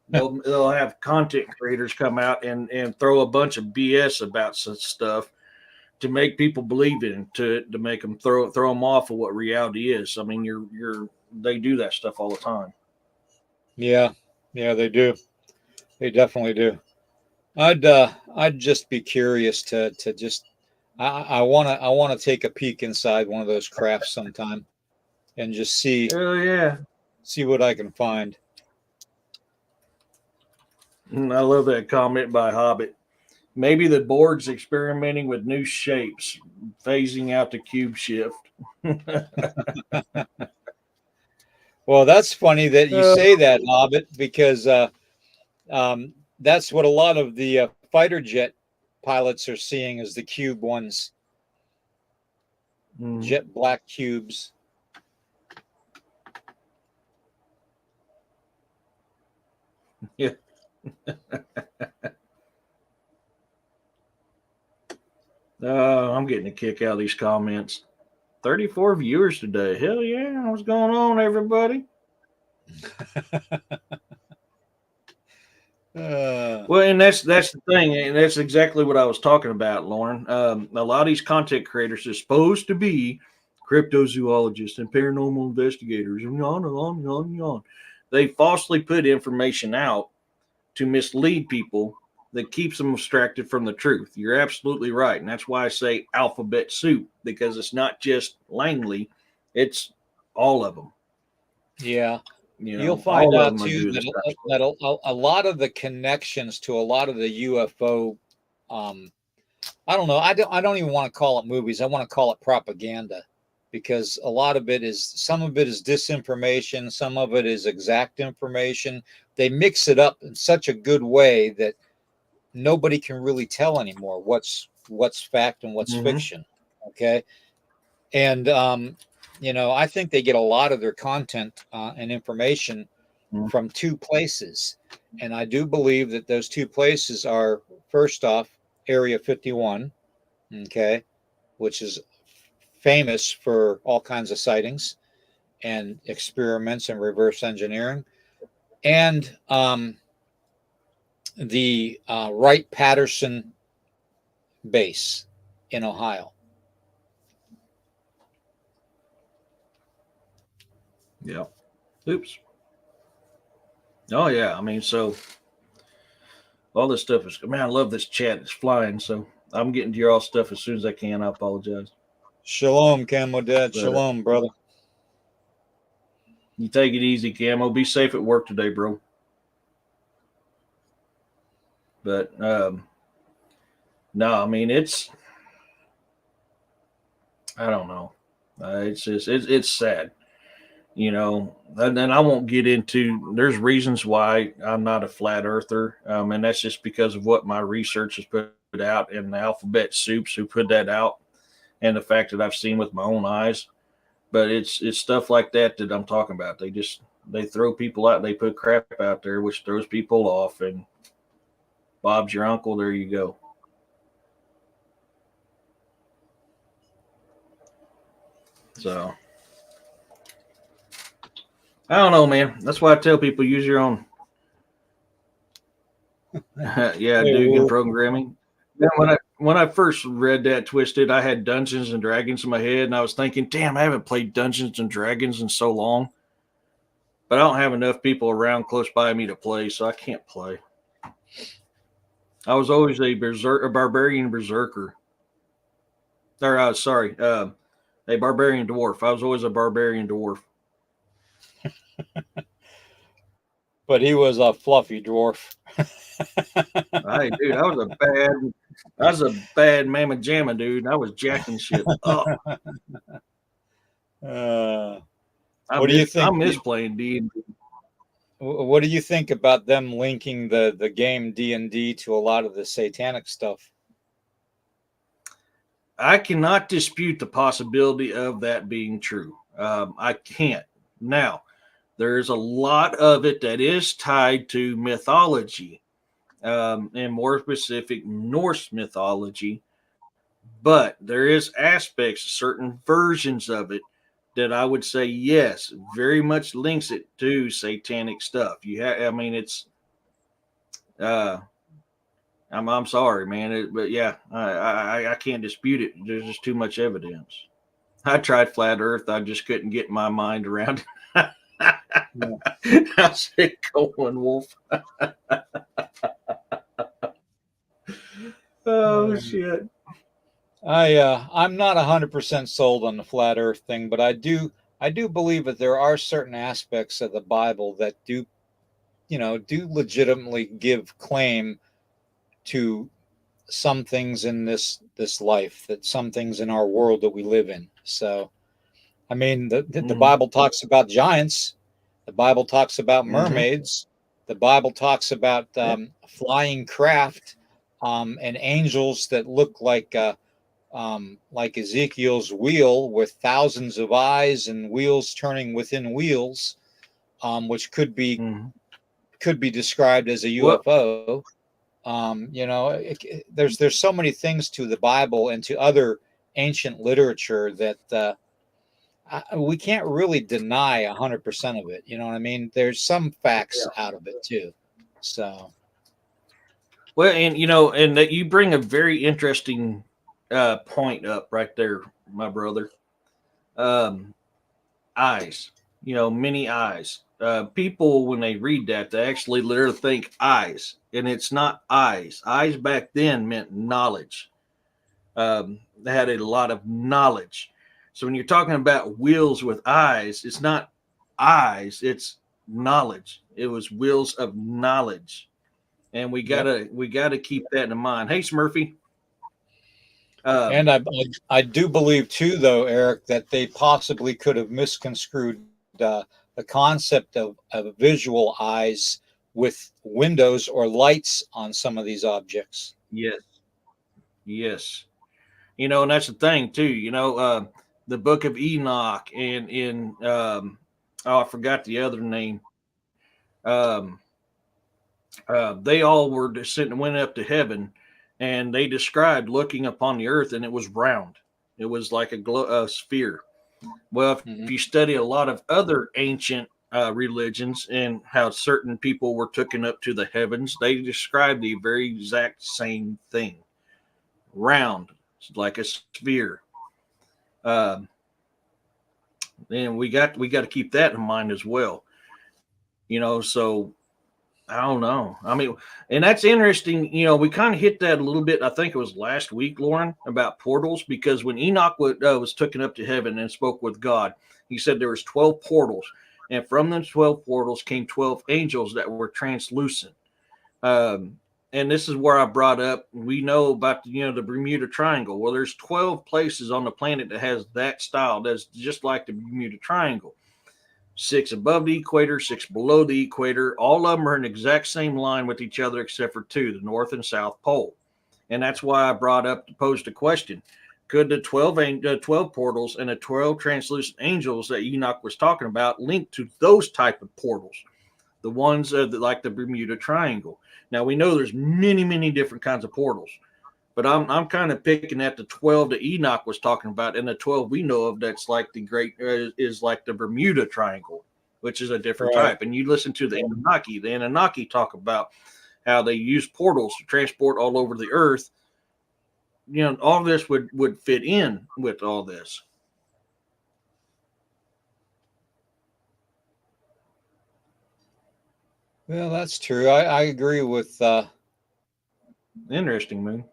B: They'll have content creators come out and throw a bunch of BS about such stuff to make people believe into it, to make them throw them off of what reality is. I mean, they do that stuff all the time.
A: Yeah, yeah, they do. They definitely do. I'd just be curious to just I wanna take a peek inside one of those crafts sometime and just
B: Oh yeah,
A: see what I can find.
B: I love that comment by Hobbit. Maybe the board's experimenting with new shapes, phasing out the cube shift.
A: Well, that's funny that you
B: Uh,
A: say that, Hobbit, because that's what a lot of the fighter jet pilots are seeing as the cube ones,
B: mm,
A: jet black cubes.
B: yeah. I'm getting a kick out of these comments. 34 viewers today. Hell yeah. What's going on, everybody?
A: Uh,
B: Well, and that's the thing, and that's exactly what I was talking about, Lauren. A lot of these content creators are supposed to be cryptozoologists and paranormal investigators, and on and on and on and on. They falsely put information out to mislead people that keeps them distracted from the truth. You're absolutely right, and that's why I say alphabet soup, because it's not just Langley, it's all of them.
A: yeah, you'll find
B: All of
A: out
B: them are
A: too
B: doing
A: that
B: this type of stuff.
A: a lot of the connections to a lot of the UFO, um, I don't know, I don't even want to call it movies. I want to call it propaganda. because a lot of it is, some of it is disinformation, some of it is exact information. They mix it up in such a good way that nobody can really tell anymore what's fact and what's
B: Mm-hmm.
A: fiction. Okay. And I think they get a lot of their content and information from two places. And I do believe that those two places are, first off, Area 51, okay, which is famous for all kinds of sightings and experiments and reverse engineering, and the Wright Patterson base in Ohio.
B: Yeah. Oops. Oh yeah. I mean, so all this stuff is, man, I love this chat. It's flying. So I'm getting to your all stuff as soon as I can. I apologize.
A: Shalom, Camo Dad.
B: But
A: Shalom, brother.
B: you take it easy, Camo. Be safe at work today, bro. But no, I mean, I don't know. It's just, it's sad, and I won't get into, there's reasons why I'm not a flat earther. And that's just because of what my research has put out, and the alphabet soups who put that out, and the fact that I've seen with my own eyes. But it's stuff like that I'm talking about. They throw people out. They put crap out there, which throws people off. And Bob's your uncle. There you go. So I don't know, man. That's why I tell people, use your own. Yeah,
A: Hey,
B: Dugan
A: Wolf.
B: programming. Yeah, when I first read that Twisted, I had Dungeons and Dragons in my head, and I was thinking, damn, I haven't played Dungeons and Dragons in so long. But I don't have enough people around close by me to play, so I can't play. I was always a barbarian berserker. Or sorry, a barbarian dwarf. I was always a barbarian dwarf.
A: But he was a fluffy dwarf.
B: Hey, dude, I was a bad mamma jamma, dude. I was jacking shit up.
A: What do you
B: I
A: think?
B: miss playing D&D.
A: What do you think about them linking the game D&D to a lot of the satanic stuff?
B: I cannot dispute the possibility of that being true. I can't. Now, there's a lot of it that is tied to mythology, and more specific Norse mythology. But there is aspects, certain versions of it, that I would say yes, very much links it to satanic stuff. I mean, it's. Uh, I'm sorry, man, but yeah, I can't dispute it. There's just too much evidence. I tried flat Earth. I just couldn't get my mind around it. How's it going, Wolf? Oh shit!
A: I'm not 100% sold on the flat Earth thing, but I do believe that there are certain aspects of the Bible that do legitimately give claim to some things in this life, that some things in our world that we live in. So, I mean, the Bible talks about giants. The Bible talks about mermaids. The Bible talks about flying craft, and angels that look like Ezekiel's wheel with thousands of eyes and wheels turning within wheels, which could be described as a UFO. There's so many things to the Bible and to other ancient literature that we can't really deny 100% of it. You know what I mean? There's some facts out of it too. So,
B: well, and and that you bring a very interesting point up right there, my brother. Eyes, many eyes. People, when they read that, they actually literally think eyes, and it's not eyes. Eyes back then meant knowledge. They had a lot of knowledge. So when you're talking about wheels with eyes, it's not eyes, it's knowledge. It was wheels of knowledge. And we gotta keep that in mind. Hey Smurfy. Um,
A: And I do believe too, though, Eric, that they possibly could have misconstrued the concept of visual eyes with windows or lights on some of these objects.
B: yes, yes. And that's the thing too. The Book of Enoch and in oh, I forgot the other name. Um, they all were sitting, went up to heaven, and they described looking upon the earth, and it was round. It was like a sphere. Well, if
A: Mhm.
B: you study a lot of other ancient religions and how certain people were taken up to the heavens, they describe the very exact same thing: round, like a sphere. Um, and we got to keep that in mind as well. So I don't know. I mean, and that's interesting. We kind of hit that a little bit. I think it was last week, Lauren, about portals, because when Enoch was taken up to heaven and spoke with God, he said there was 12 portals, and from those 12 portals came 12 angels that were translucent. Um, and this is where I brought up. We know about the Bermuda Triangle. Well, there's 12 places on the planet that has that style. That's just like the Bermuda Triangle. Six above the equator, six below the equator. All of them are in the exact same line with each other except for two, the North and South Pole. And that's why I posed a question. Could the 12 portals and the 12 translucent angels that Enoch was talking about link to those type of portals? The ones like the Bermuda Triangle. Now we know there's many, many different kinds of portals, but I'm kind of picking at the 12 that Enoch was talking about, and the 12 we know of that's like the great is like the Bermuda Triangle, which is a different
A: Right.
B: type. And you listen to the Anunnaki. The Anunnaki talk about how they use portals to transport all over the earth. All this would fit in with all this.
A: Well, that's true. I agree with.
B: Interesting, man.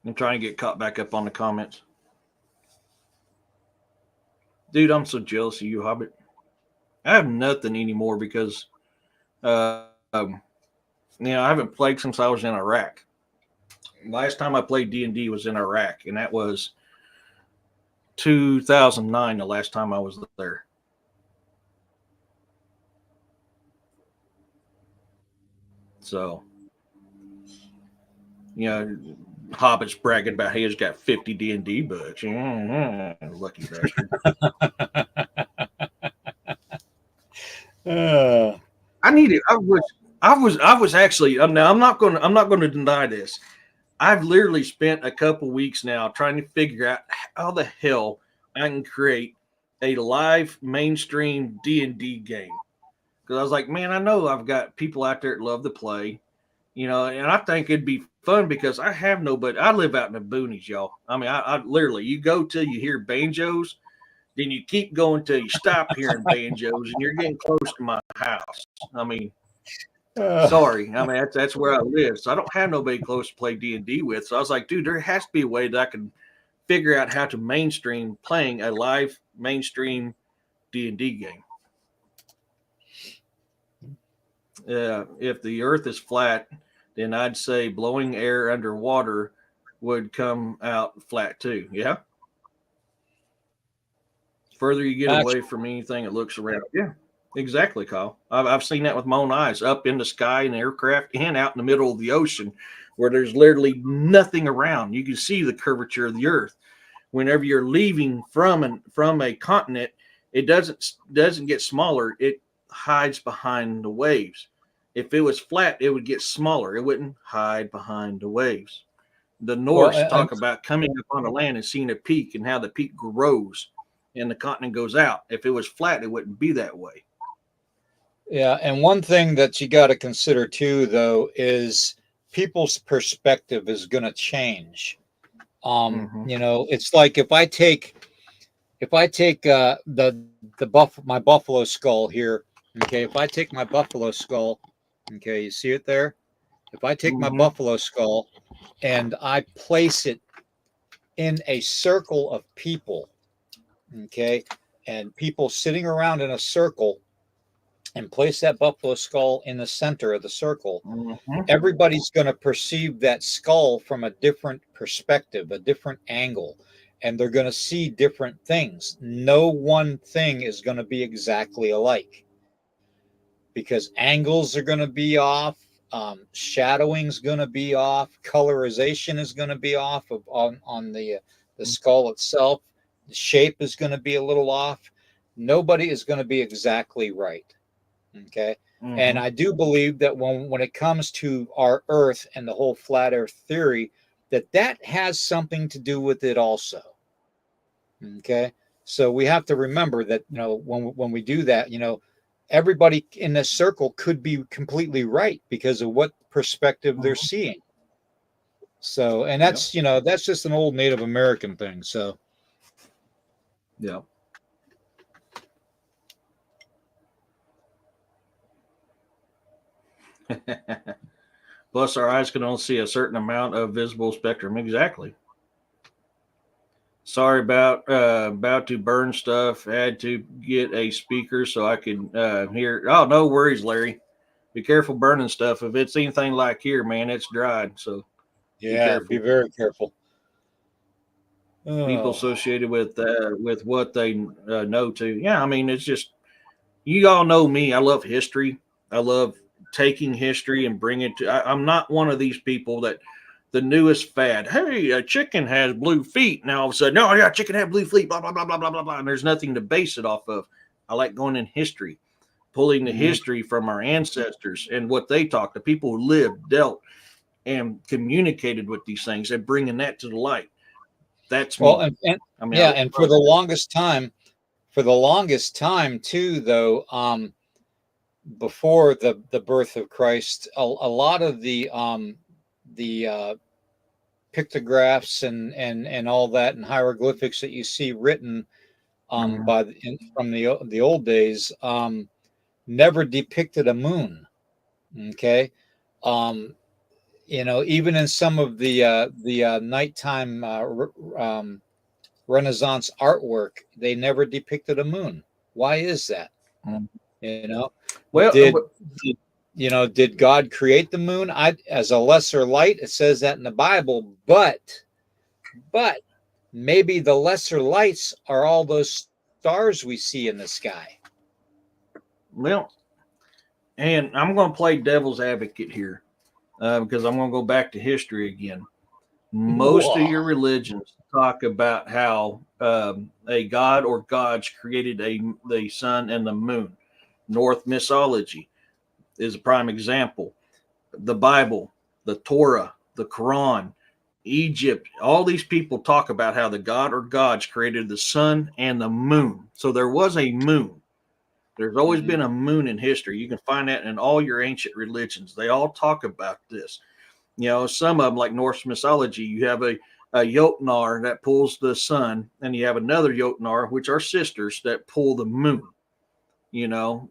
B: I'm trying to get caught back up on the comments. Dude, I'm so jealous of you, Hobbit. I have nothing anymore because, I haven't played since I was in Iraq. Last time I played D&D was in Iraq, and that was 2009. The last time I was there. So, you know, Hobbit's bragging about he's got 50 D&D books. Lucky bastard.
A: Uh,
B: I need it. I was actually. Now I'm not going to deny this. I've literally spent a couple weeks now trying to figure out how the hell I can create a live mainstream D&D game. Because I was like, man, I know I've got people out there that love to play, and I think it'd be fun because I have nobody. I live out in the boonies, y'all. I mean, I literally, you go till you hear banjos, then you keep going till you stop hearing banjos, and you're getting close to my house. I mean,
A: uh,
B: sorry. I mean, that's where I live, so I don't have nobody close to play D&D with. So I was like, dude, there has to be a way that I can figure out how to mainstream playing a live mainstream D&D game. If the Earth is flat, then I'd say blowing air underwater would come out flat too. Yeah. Further you get away
A: actually,
B: from anything that looks around. Yeah. Exactly, Kyle. I've seen that with my own eyes, up in the sky in aircraft and out in the middle of the ocean, where there's literally nothing around. You can see the curvature of the Earth. Whenever you're leaving from a continent, it doesn't get smaller. It hides behind the waves. If it was flat, it would get smaller. It wouldn't hide behind the waves. The
A: well,
B: Norse talk about coming up on the land and seeing a peak and how the peak grows and the continent goes out. If it was flat, it wouldn't be that way.
A: yeah, and one thing that you got to consider too, though, is people's perspective is going to change.
B: Mm-hmm.
A: It's like if I take my buffalo skull here, okay, if I take my buffalo skull, okay, you see it there? If I take my
B: Mm-hmm.
A: buffalo skull and I place it in a circle of people, okay, and people sitting around in a circle, and place that buffalo skull in the center of the circle,
B: Mm-hmm.
A: everybody's going to perceive that skull from a different perspective, a different angle, and they're going to see different things. No one thing is going to be exactly alike because angles are going to be off, shadowing is going to be off, colorization is going to be off on the skull itself. The shape is going to be a little off. Nobody is going to be exactly right. Okay. And
B: Mm-hmm.
A: I do believe that when it comes to our Earth and the whole flat Earth theory, that has something to do with it also. Okay. So we have to remember that, when we do that, everybody in this circle could be completely right because of what perspective they're
B: Mm-hmm.
A: seeing. So, and
B: Yep.
A: that's just an old Native American thing. So,
B: Yeah. Plus, our eyes can only see a certain amount of visible spectrum. Exactly. Sorry about to burn stuff. Had to get a speaker so I can hear. Oh, no worries, Larry. Be careful burning stuff. If it's anything like here, man, it's dried. So be
A: yeah, be
B: careful.
A: very careful.
B: People
A: Oh,
B: associated with what they know too. Yeah, I mean, it's just you all know me. I love history. I love taking history and bring it to. I'm not one of these people that the newest fad. Hey, a chicken has blue feet. Now all of a sudden, no, yeah, chicken has blue feet. Blah blah blah blah blah blah blah. And there's nothing to base it off of. I like going in history, pulling the
A: mhm.
B: history from our ancestors and what they talked, the people who lived, dealt, and communicated with these things, and bringing that to the light. That's
A: Well,
B: me.
A: and
B: I mean, I
A: yeah, and for the longest time too, though, before the birth of Christ, a lot of the pictographs and all that and hieroglyphics that you see written
B: Mhm.
A: from the old days never depicted a moon. Okay, um, even in some of the nighttime Renaissance artwork, they never depicted a moon. Why is that?
B: Mhm.
A: You know,
B: Well,
A: did, did did God create the moon? As a lesser light, it says that in the Bible, but maybe the lesser lights are all those stars we see in the sky.
B: well, and I'm going to play devil's advocate here because I'm going to go back to history again. Most of your religions talk about how a god or gods created the sun and the moon. North mythology is a prime example. The Bible, the Torah, the Quran, Egypt, all these people talk about how the god or gods created the sun and the moon. So there was a moon. There's always
A: Mhm.
B: been a moon in history. You can find that in all your ancient religions. They all talk about this. Some of them, like Norse mythology, you have a Jotnar that pulls the sun, and you have another Jotnar, which are sisters that pull the moon.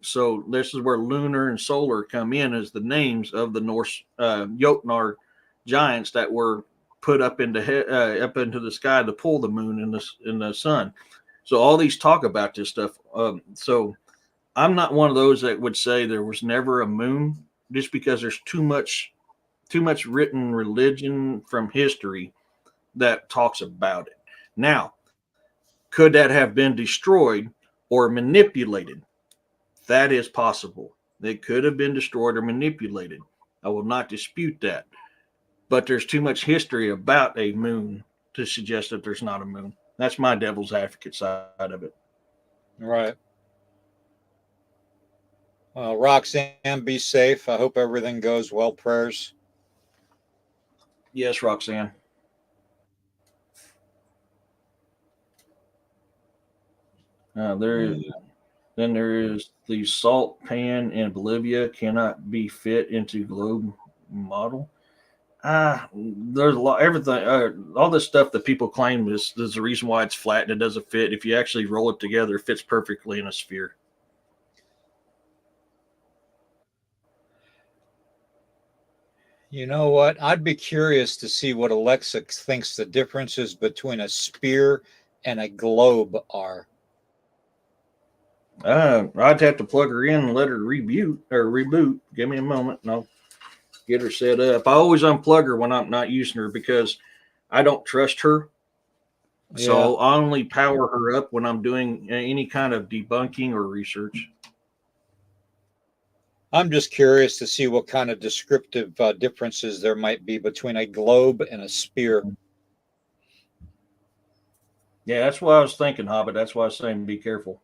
B: So this is where lunar and solar come in as the names of the Norse Jotnar giants that were put up into the sky to pull the moon in the sun. So all these talk about this stuff. So I'm not one of those that would say there was never a moon, just because there's too much written religion from history that talks about it. Now, could that have been destroyed or manipulated? That is possible. They could have been destroyed or manipulated. I will not dispute that. But there's too much history about a moon to suggest that there's not a moon. That's my devil's advocate side of it.
A: Right. Well, Roxanne, be safe. I hope everything goes well. Prayers.
B: Yes, Roxanne. There Then there is the salt pan in Bolivia cannot be fit into globe model. There's a lot, everything, all this stuff that people claim is the reason why it's flat and it doesn't fit. If you actually roll it together, it fits perfectly in a sphere.
A: You know what? I'd be curious to see what Alexa thinks the differences between a spear and a globe are.
B: I'd have to plug her in and let her reboot. Give me a moment and I'll get her set up. I always unplug her when I'm not using her because I don't trust her.
A: Yeah.
B: So I only power her up when I'm doing any kind of debunking or research.
A: I'm just curious to see what kind of descriptive differences there might be between a globe and a sphere.
B: Yeah, that's what I was thinking, Hobbit. That's why I was saying be careful.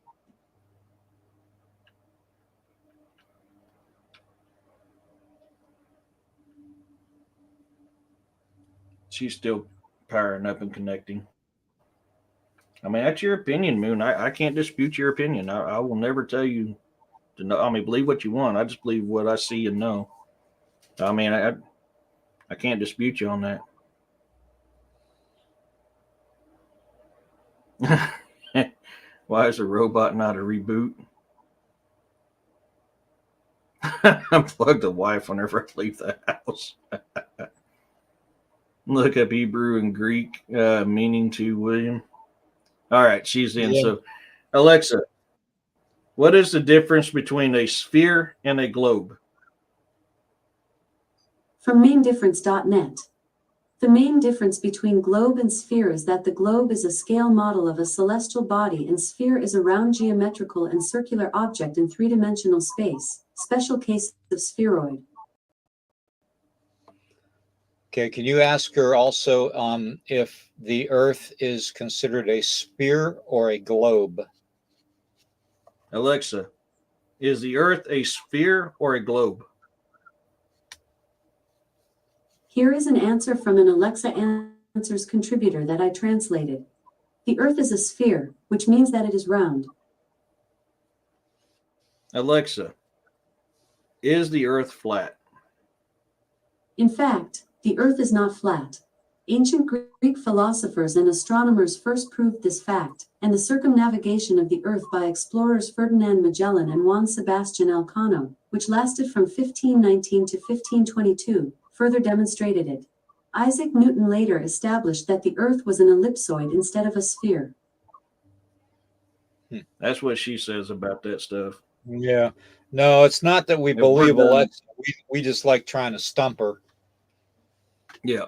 B: She's still powering up and connecting. I mean, that's your opinion, Moon. I can't dispute your opinion. I will never tell you to know. I mean, believe what you want. I just believe what I see and know. I mean, I can't dispute you on that. Why is a robot not a reboot? Unplug the wife whenever I leave the house. Look up Hebrew and Greek meaning to William. All right, she's in.
A: Yeah.
B: So, Alexa, what is the difference between a sphere and a globe?
C: From maindifference.net. The main difference between globe and sphere is that the globe is a scale model of a celestial body and sphere is a round geometrical and circular object in three-dimensional space, special case of spheroid.
A: Okay. Can you ask her also if the Earth is considered a sphere or a globe?
B: Alexa, is the Earth a sphere or a globe?
C: Here is an answer from an Alexa Answers contributor that I translated. The Earth is a sphere, which means that it is round.
B: Alexa, is the Earth flat?
C: In fact, the Earth is not flat. Ancient Greek philosophers and astronomers first proved this fact, and the circumnavigation of the Earth by explorers Ferdinand Magellan and Juan Sebastian Elcano, which lasted from 1519 to 1522, further demonstrated it. Isaac Newton later established that the Earth was an ellipsoid instead of a sphere.
B: That's what she says about that stuff.
A: Yeah. No, it's not that we
B: If we're
A: believe
B: done-
A: Alexa. We just like trying to stump her.
B: Yeah.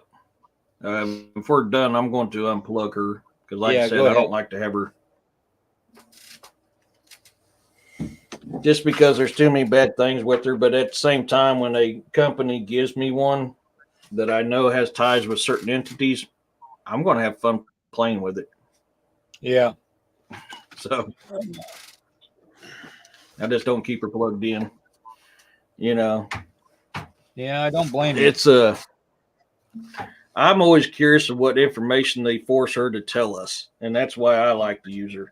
B: If we're done, I'm going to unplug her because, like
A: Yeah,
B: I said,
A: go
B: I
A: ahead.
B: don't like to have her. Just because there's too many bad things with her, but at the same time, when a company gives me one that I know has ties with certain entities, I'm going to have fun playing with it.
A: Yeah.
B: So I just don't keep her plugged in. You know,
A: Yeah, I don't blame you.
B: it's I'm always curious of what information they force her to tell us, and that's why I like to use her.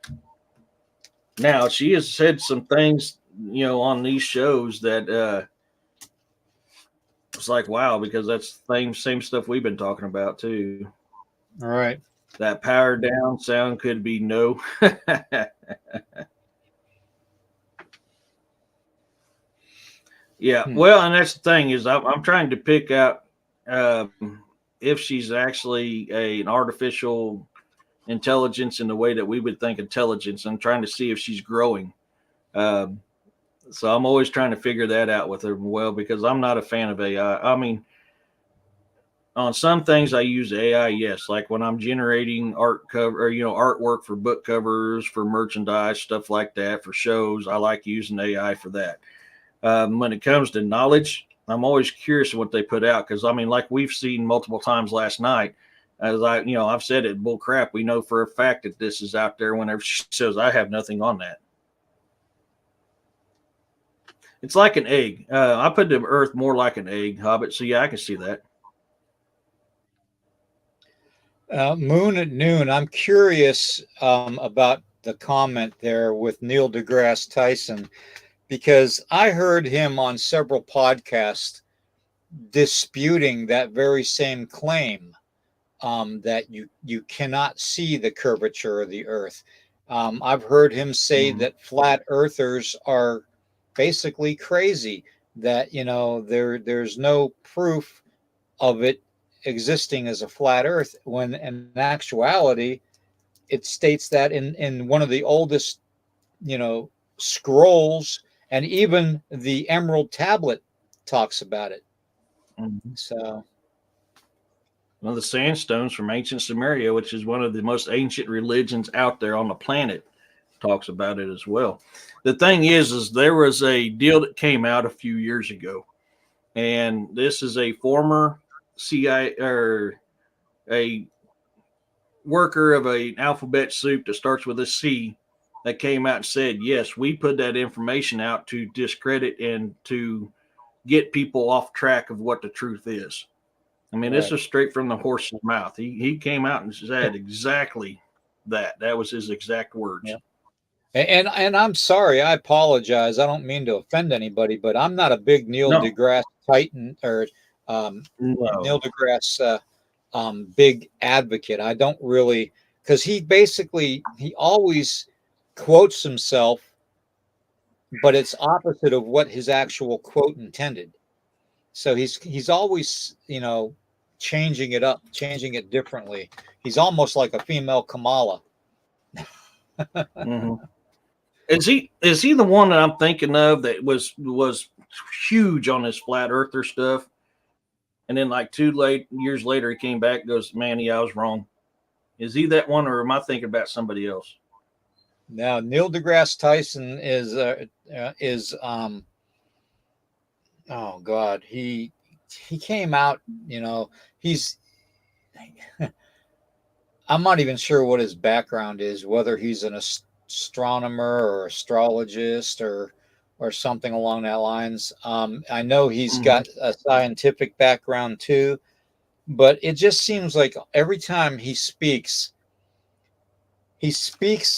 B: Now, she has said some things, on these shows that it's like, wow, because that's same stuff we've been talking about too.
A: All right.
B: That power down sound could be no. Yeah, well, and that's the thing is I'm trying to pick out if she's actually an artificial intelligence in the way that we would think intelligence. I'm trying to see if she's growing. So I'm always trying to figure that out with her. Well, because I'm not a fan of AI. I mean, on some things I use AI, yes, like when I'm generating art cover or artwork for book covers, for merchandise, stuff like that, for shows. I like using AI for that. When it comes to knowledge, I'm always curious what they put out because I mean, like we've seen multiple times last night. As I've said it, bull crap. We know for a fact that this is out there. Whenever she says, "I have nothing on that," it's like an egg. I put the Earth more like an egg, Hobbit. So yeah, I can see that.
A: Moon at Noon. I'm curious about the comment there with Neil deGrasse Tyson because I heard him on several podcasts disputing that very same claim that you cannot see the curvature of the Earth. I've heard him say that flat earthers are basically crazy. That there's no proof of it existing as a flat Earth when in actuality it states that in one of the oldest scrolls, and even the Emerald Tablet talks about it.
B: Mhm.
A: So,
B: One of the sandstones from ancient Sumeria, which is one of the most ancient religions out there on the planet, talks about it as well. The thing is there was a deal that came out a few years ago, and this is a former CIA or a worker of an alphabet soup that starts with a C that came out and said, yes, we put that information out to discredit and to get people off track of what the truth is. I mean, this
A: right.
B: is straight from the horse's mouth. He came out and said exactly that. That was his exact words.
A: Yeah. And I'm sorry, I apologize. I don't mean to offend anybody, but I'm not a big Neil
B: No,
A: deGrasse Titan or Neil
B: no.
A: deGrasse big advocate. I don't really, because he always quotes himself, but it's opposite of what his actual quote intended. So he's always, changing it up, changing it differently. He's almost like a female Kamala.
B: Hmm. Is he the one that I'm thinking of that was huge on this flat earther stuff? And then like years later, he came back and goes, man, yeah, I was wrong. Is he that one, or am I thinking about somebody else?
A: Now Neil deGrasse Tyson is oh God, he came out, he's I'm not even sure what his background is, whether he's an astronomer or astrologist or something along that lines. I know he's
B: Hmm.
A: got a scientific background too, but it just seems like every time he speaks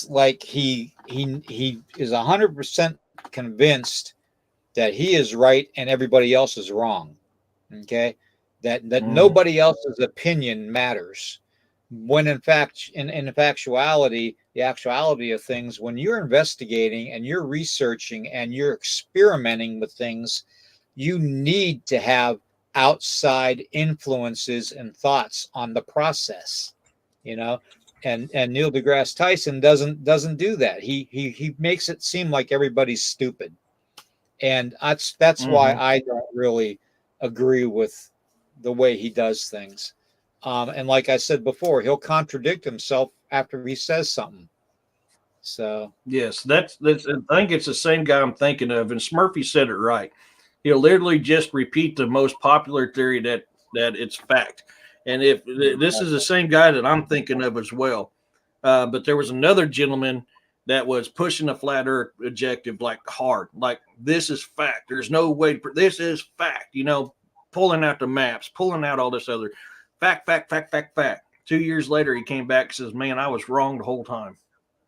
A: like he is 100% convinced that he is right and everybody else is wrong. Okay, that
B: Hmm.
A: nobody else's opinion matters. When in fact, in factuality, the actuality of things, when you're investigating and you're researching and you're experimenting with things, you need to have outside influences and thoughts on the process, you know. And Neil deGrasse Tyson doesn't do that. He makes it seem like everybody's stupid, and that's why
B: Hmm.
A: I don't really agree with the way he does things. And like I said before, he'll contradict himself after he says something. So
B: Yes, that's. I think it's the same guy I'm thinking of, and Smurfy said it right. He'll literally just repeat the most popular theory that it's fact. And if this is the same guy that I'm thinking of as well, but there was another gentleman that was pushing the flat Earth objective like hard, like this is fact. There's no way. This is fact. Pulling out the maps, pulling out all this other fact, fact, fact, fact, fact. 2 years later, he came back and says, "Man, I was wrong the whole time."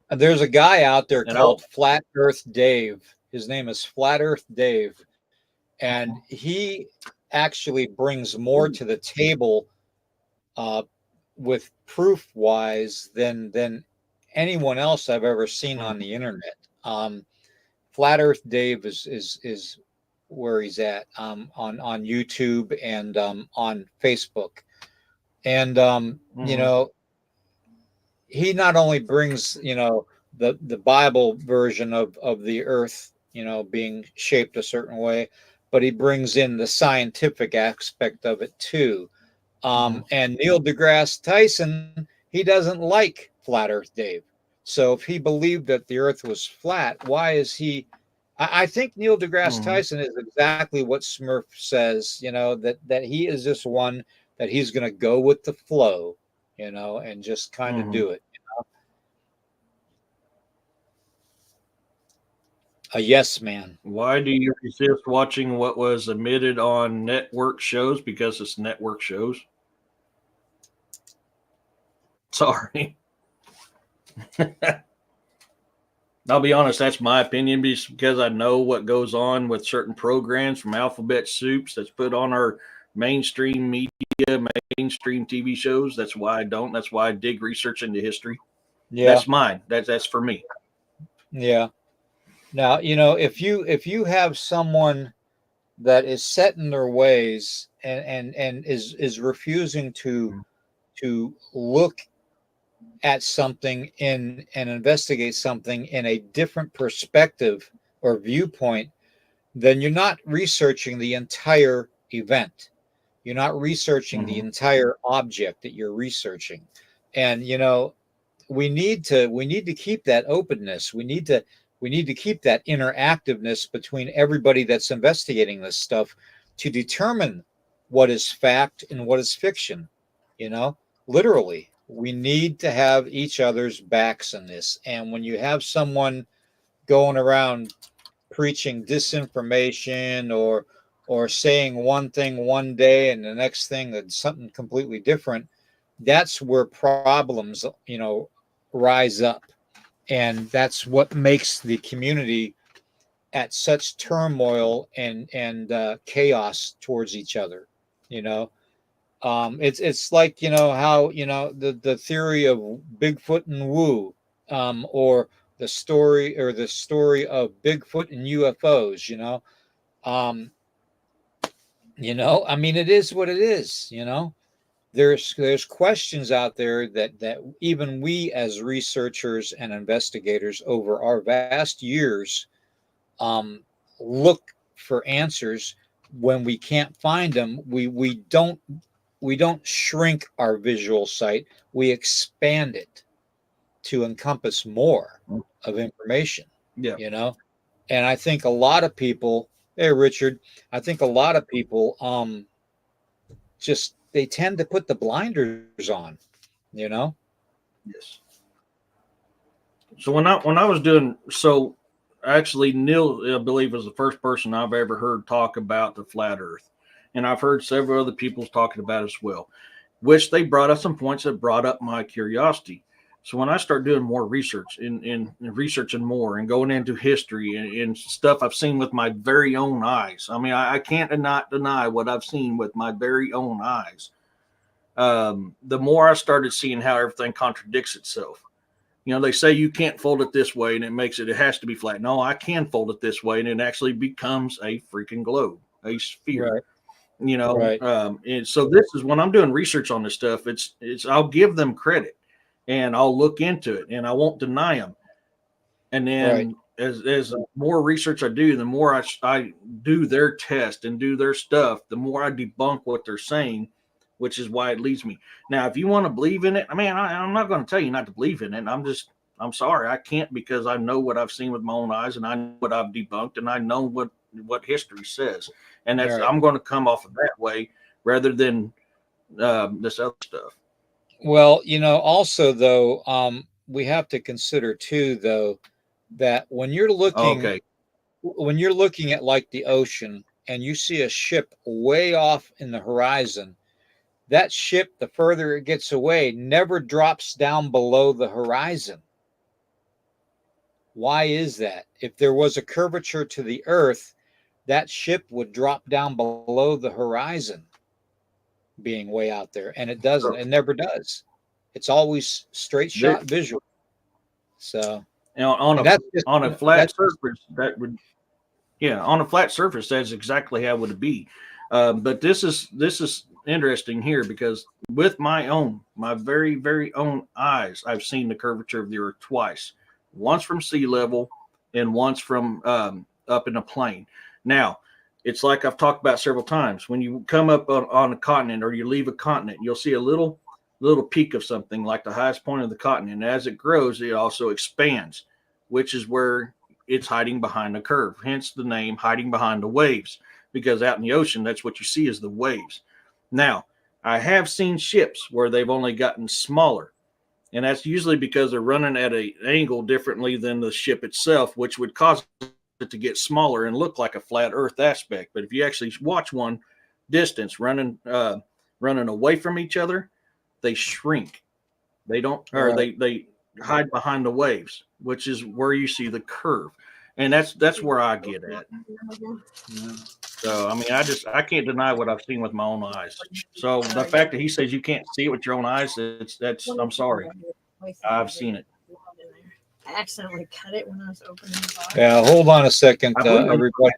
A: there's a guy out there
B: And I,
A: called Flat Earth Dave. His name is Flat Earth Dave, and he actually brings more to the table uh, with proof wise than anyone else I've ever seen on the internet. Flat Earth Dave is where he's at, on YouTube and on Facebook, and
B: Mhm.
A: he not only brings the Bible version of the Earth being shaped a certain way, but he brings in the scientific aspect of it too.
B: Mhm.
A: And Neil deGrasse Tyson, he doesn't like Flat Earth Dave. So if he believed that the Earth was flat, why is he? I think Neil deGrasse
B: Mhm.
A: Tyson is exactly what Smurf says. That he is just one that he's going to go with the flow, and just kind of
B: Mhm.
A: do it. A yes man.
B: Why do you resist watching what was emitted on network shows? Because it's network shows. Sorry. I'll be honest, that's my opinion because I know what goes on with certain programs from alphabet soups that's put on our mainstream media, mainstream TV shows. That's why I don't. That's why I dig research into history.
A: Yeah,
B: That's mine. That's for me.
A: yeah. Now if you have someone that is set in their ways and is refusing to look at something in and investigate something in a different perspective or viewpoint, then you're not researching the entire event. You're not researching the entire object that you're researching. And we need to keep that openness. We need to keep that interactiveness between everybody that's investigating this stuff to determine what is fact and what is fiction. Literally, we need to have each other's backs in this. And when you have someone going around preaching disinformation or saying one thing one day and the next thing that's something completely different, that's where problems rise up. And that's what makes the community at such turmoil and chaos towards each other. It's like how the theory of Bigfoot and Wu, or the story of Bigfoot and UFOs. I mean, it is what it is. There's questions out there that even we as researchers and investigators over our vast years look for answers. When we can't find them, we don't shrink our visual sight, we expand it to encompass more of information.
B: Yeah.
A: And I think a lot of people, hey Richard, I think a lot of people just they tend to put the blinders on.
B: Yes. So when I was doing so, actually Neil, I believe, was the first person I've ever heard talk about the flat Earth, and I've heard several other people talking about it as well, which they brought up some points that brought up my curiosity. So when I start doing more research and researching more and going into history and stuff I've seen with my very own eyes, I mean, I can't not deny what I've seen with my very own eyes. The more I started seeing how everything contradicts itself. They say you can't fold it this way and it has to be flat. No, I can fold it this way and it actually becomes a freaking globe, a sphere.
A: Right. Right.
B: And so this is when I'm doing research on this stuff, it's I'll give them credit and I'll look into it and I won't deny them. And then as more research I do, the more I do their test and do their stuff, the more I debunk what they're saying, which is why it leads me. Now, if you want to believe in it, I mean, I'm not going to tell you not to believe in it. I'm sorry, I can't, because I know what I've seen with my own eyes and I know what I've debunked and I know what history says. And that's, I'm going to come off of that way rather than this other stuff.
A: Well, also though, we have to consider too, though, that when you're looking at like the ocean and you see a ship way off in the horizon, that ship, the further it gets away, never drops down below the horizon. Why is that? If there was a curvature to the earth, that ship would drop down below the horizon, being way out there. And it doesn't. It never does. It's always straight shot visual. So
B: on a flat surface, that would, on a flat surface, that's exactly how it would be. But this is interesting here, because with my very, very own eyes, I've seen the curvature of the earth twice, once from sea level and once from up in a plane. Now, it's like I've talked about several times. When you come up on a continent or you leave a continent, you'll see a little peak of something like the highest point of the continent. And as it grows, it also expands, which is where it's hiding behind the curve. Hence the name, hiding behind the waves, because out in the ocean, that's what you see is the waves. Now, I have seen ships where they've only gotten smaller, and that's usually because they're running at an angle differently than the ship itself, which would cause it to get smaller and look like a flat earth aspect. But if you actually watch one distance running away from each other, they shrink. They don't, or they hide behind the waves, which is where you see the curve. And that's where I get at. So, I mean, I can't deny what I've seen with my own eyes. So the fact that he says you can't see it with your own eyes, I'm sorry. I've seen it.
D: I accidentally cut it when I was opening the box.
A: Yeah, hold on a second, everybody.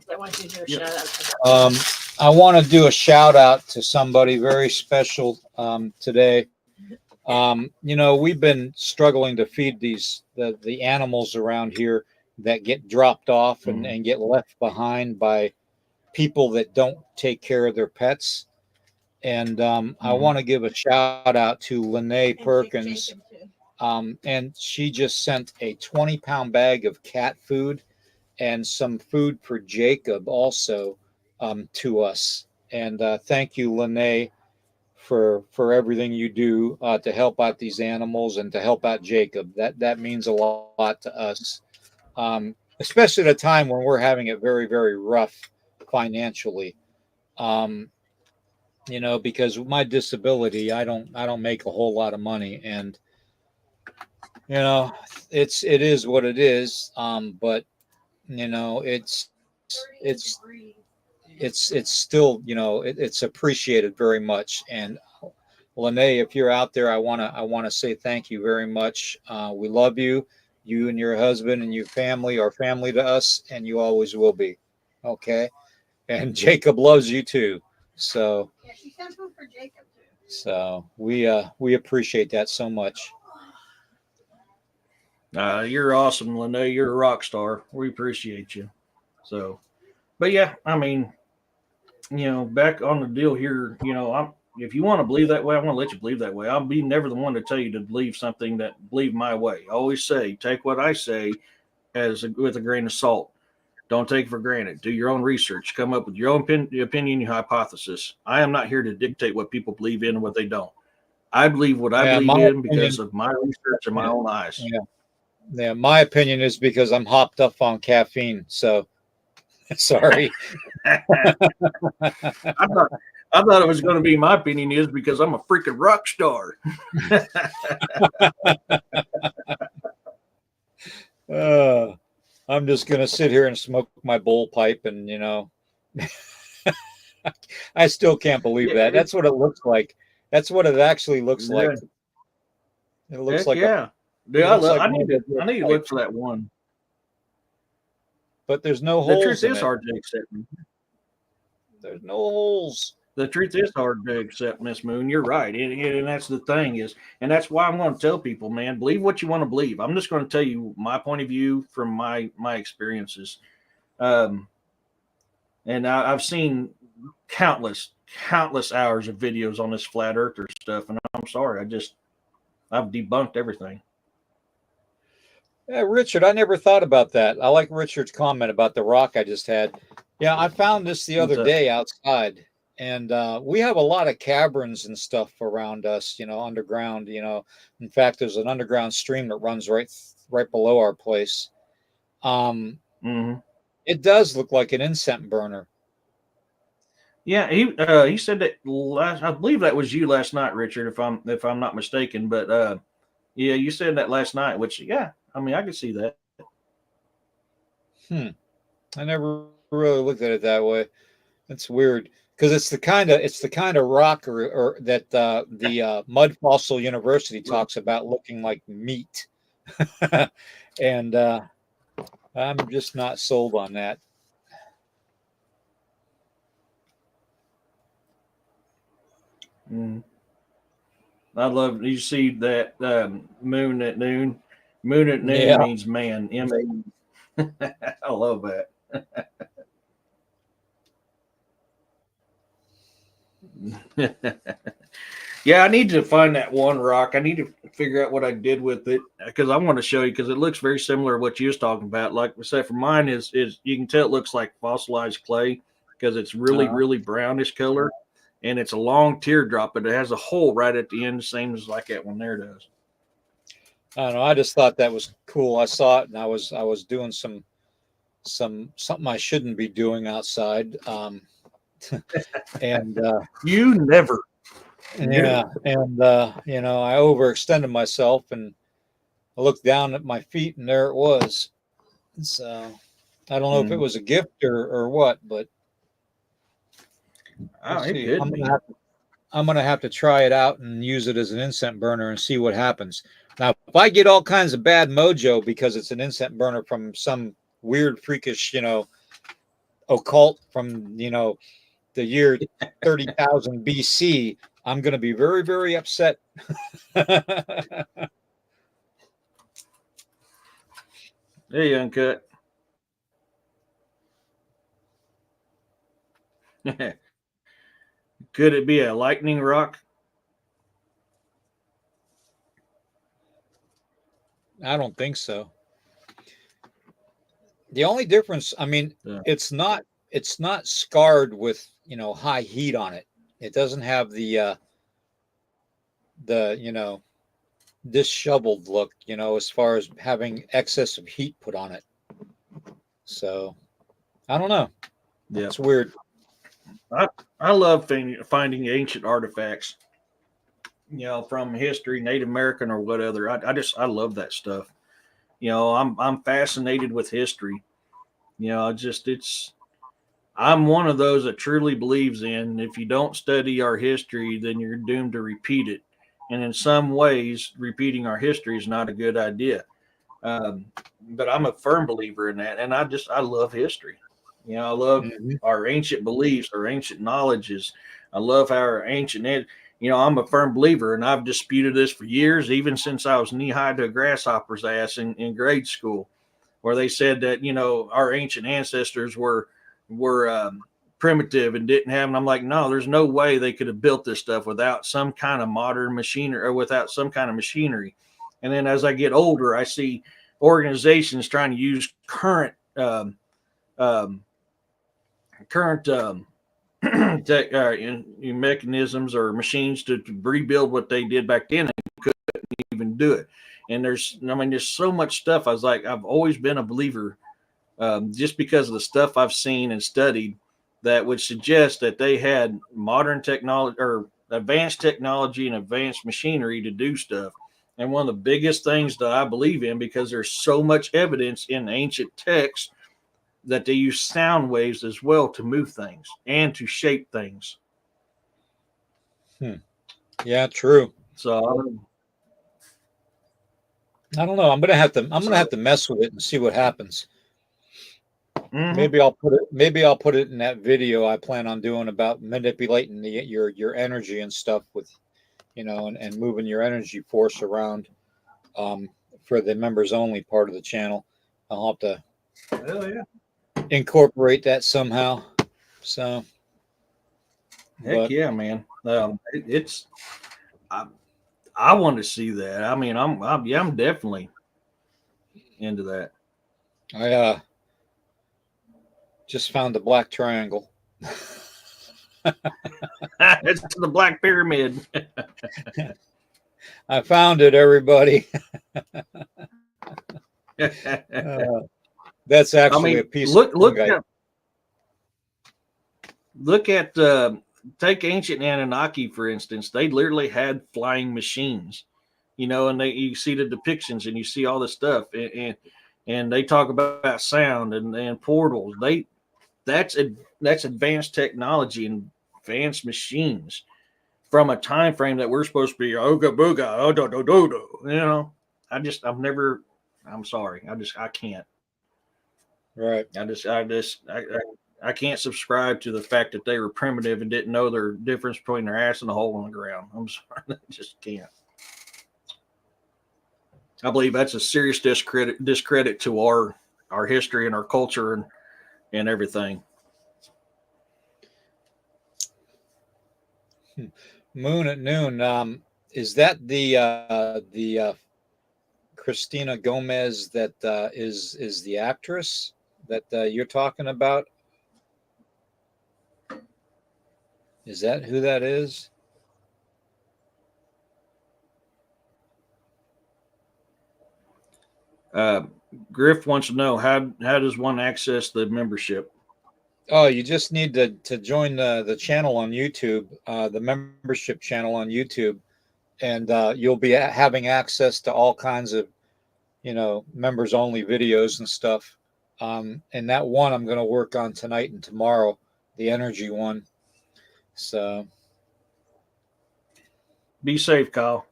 D: I want you to do a shout out.
A: I want to do a shout out to somebody very special today. We've been struggling to feed the animals around here that get dropped off and get left behind by people that don't take care of their pets. And I want to give a shout out to Lene Perkins. And she just sent a 20-pound bag of cat food and some food for Jacob also to us. And thank you, Lene, for everything you do to help out these animals and to help out Jacob. That means a lot to us, especially at a time when we're having it very, very rough financially. Because with my disability, I don't make a whole lot of money, and it is what it is. But it's it's still it's appreciated very much. And Lene, if you're out there, I wanna say thank you very much. We love you. You and your husband and your family are family to us, and you always will be. Okay, and Jacob loves you too. So
D: Yeah, she sent food for Jacob too.
A: So we appreciate that so much.
B: You're awesome, Lene. You're a rock star. We appreciate you. So, but yeah, I mean, back on the deal here, if you want to believe that way, I want to let you believe that way. I'll be never the one to tell you to believe something that believe my way. I always say, take what I say with a grain of salt. Don't take it for granted. Do your own research. Come up with your own opinion, your hypothesis. I am not here to dictate what people believe in and what they don't. I believe what I believe in because of my research and my own eyes.
A: Yeah. My opinion is because I'm hopped up on caffeine. So sorry.
B: I thought it was going to be my opinion is because I'm a freaking rock star.
A: I'm just going to sit here and smoke my bowl pipe and, I still can't believe that. That's what it looks like. That's what it actually looks like. It looks like
B: I need to look for that one.
A: But there's no holes.
B: The truth is hard to accept.
A: There's no holes.
B: The truth is hard to accept, Miss Moon. You're right. And that's the thing and that's why I'm going to tell people, man, believe what you want to believe. I'm just going to tell you my point of view from my experiences. And I've seen countless hours of videos on this flat earther stuff. And I'm sorry. I've debunked everything.
A: Yeah, Richard, I never thought about that. I like Richard's comment about the rock I just had. Yeah, I found this the other day outside, and we have a lot of caverns and stuff around us, underground. In fact, there's an underground stream that runs right below our place. It does look like an incense burner.
B: Yeah, he said that I believe that was you last night, Richard, if I'm not mistaken. But yeah, you said that last night, which I mean, I could see that.
A: I never really looked at it that way. That's weird because it's the kind of rock or that the Mud Fossil University talks about looking like meat, and I'm just not sold on that.
B: I love you see that moon at noon. Moon at noon means man. M-A. I love that. Yeah, I need to find that one rock. I need to figure out what I did with it because I want to show you because it looks very similar to what you was talking about. Like I said, for mine is you can tell it looks like fossilized clay because it's really brownish color and it's a long teardrop, but it has a hole right at the end, same as like that one there does.
A: I don't know. I just thought that was cool. I saw it and I was doing something I shouldn't be doing outside. And
B: you never.
A: Yeah, and I overextended myself and I looked down at my feet and there it was. So I don't know if it was a gift or what, but I'm gonna have to try it out and use it as an incense burner and see what happens. Now, if I get all kinds of bad mojo because it's an incense burner from some weird freakish, occult from the year 30,000 BC, I'm going to be very, very upset.
B: Hey, Uncut. Could it be a lightning rock?
A: I don't think so. The only difference, I mean,
B: Yeah.
A: it's not scarred with, high heat on it. It doesn't have the disheveled look, as far as having excess of heat put on it. So I don't know.
B: Yeah.
A: It's weird.
B: I love finding ancient artifacts, from history, Native American or whatever. I love that stuff. I'm fascinated with history. I'm one of those that truly believes in if you don't study our history, then you're doomed to repeat it. And in some ways, repeating our history is not a good idea. But I'm a firm believer in that, and I love history. I love our ancient beliefs, our ancient knowledges. I love how our ancient, I'm a firm believer, and I've disputed this for years, even since I was knee high to a grasshopper's ass in grade school, where they said that our ancient ancestors were primitive and didn't have. And I'm like, no, there's no way they could have built this stuff without some kind of modern machinery or without some kind of machinery. And then as I get older, I see organizations trying to use current mechanisms or machines to rebuild what they did back then, and couldn't even do it. And there's so much stuff. I was like, I've always been a believer, just because of the stuff I've seen and studied, that would suggest that they had modern technology or advanced technology and advanced machinery to do stuff. And one of the biggest things that I believe in, because there's so much evidence in ancient texts, that they use sound waves as well to move things and to shape things.
A: Yeah, true.
B: So
A: I don't know. I'm gonna have to mess with it and see what happens.
B: mm-hmm.
A: Maybe I'll put it in that video I plan on doing about manipulating your energy and stuff with, and moving your energy force around, for the members only part of the channel. I'll have to incorporate that somehow. So
B: heck yeah, man. I want to see that. I mean, I'm definitely into that.
A: I just found the black triangle.
B: It's the Black Pyramid.
A: I found it, everybody. That's actually a piece of
B: look at take ancient Anunnaki, for instance. They literally had flying machines, and you see the depictions and you see all this stuff, and they talk about sound and portals. That's advanced technology and advanced machines from a time frame that we're supposed to be ooga booga, oh do do do do. I'm sorry, I can't.
A: Right.
B: I can't subscribe to the fact that they were primitive and didn't know the difference between their ass and a hole in the ground. I'm sorry, I just can't. I believe that's a serious discredit to our history and our culture and everything.
A: Moon at Noon. Is that the Christina Gomez that is the actress that you're talking about? Is that who that is?
B: Griff wants to know how does one access the membership?
A: Oh, you just need to join the channel on YouTube, the membership channel on YouTube, and you'll be having access to all kinds of members only videos and stuff. And that one I'm going to work on tonight and tomorrow, the energy one. So
B: be safe, Kyle.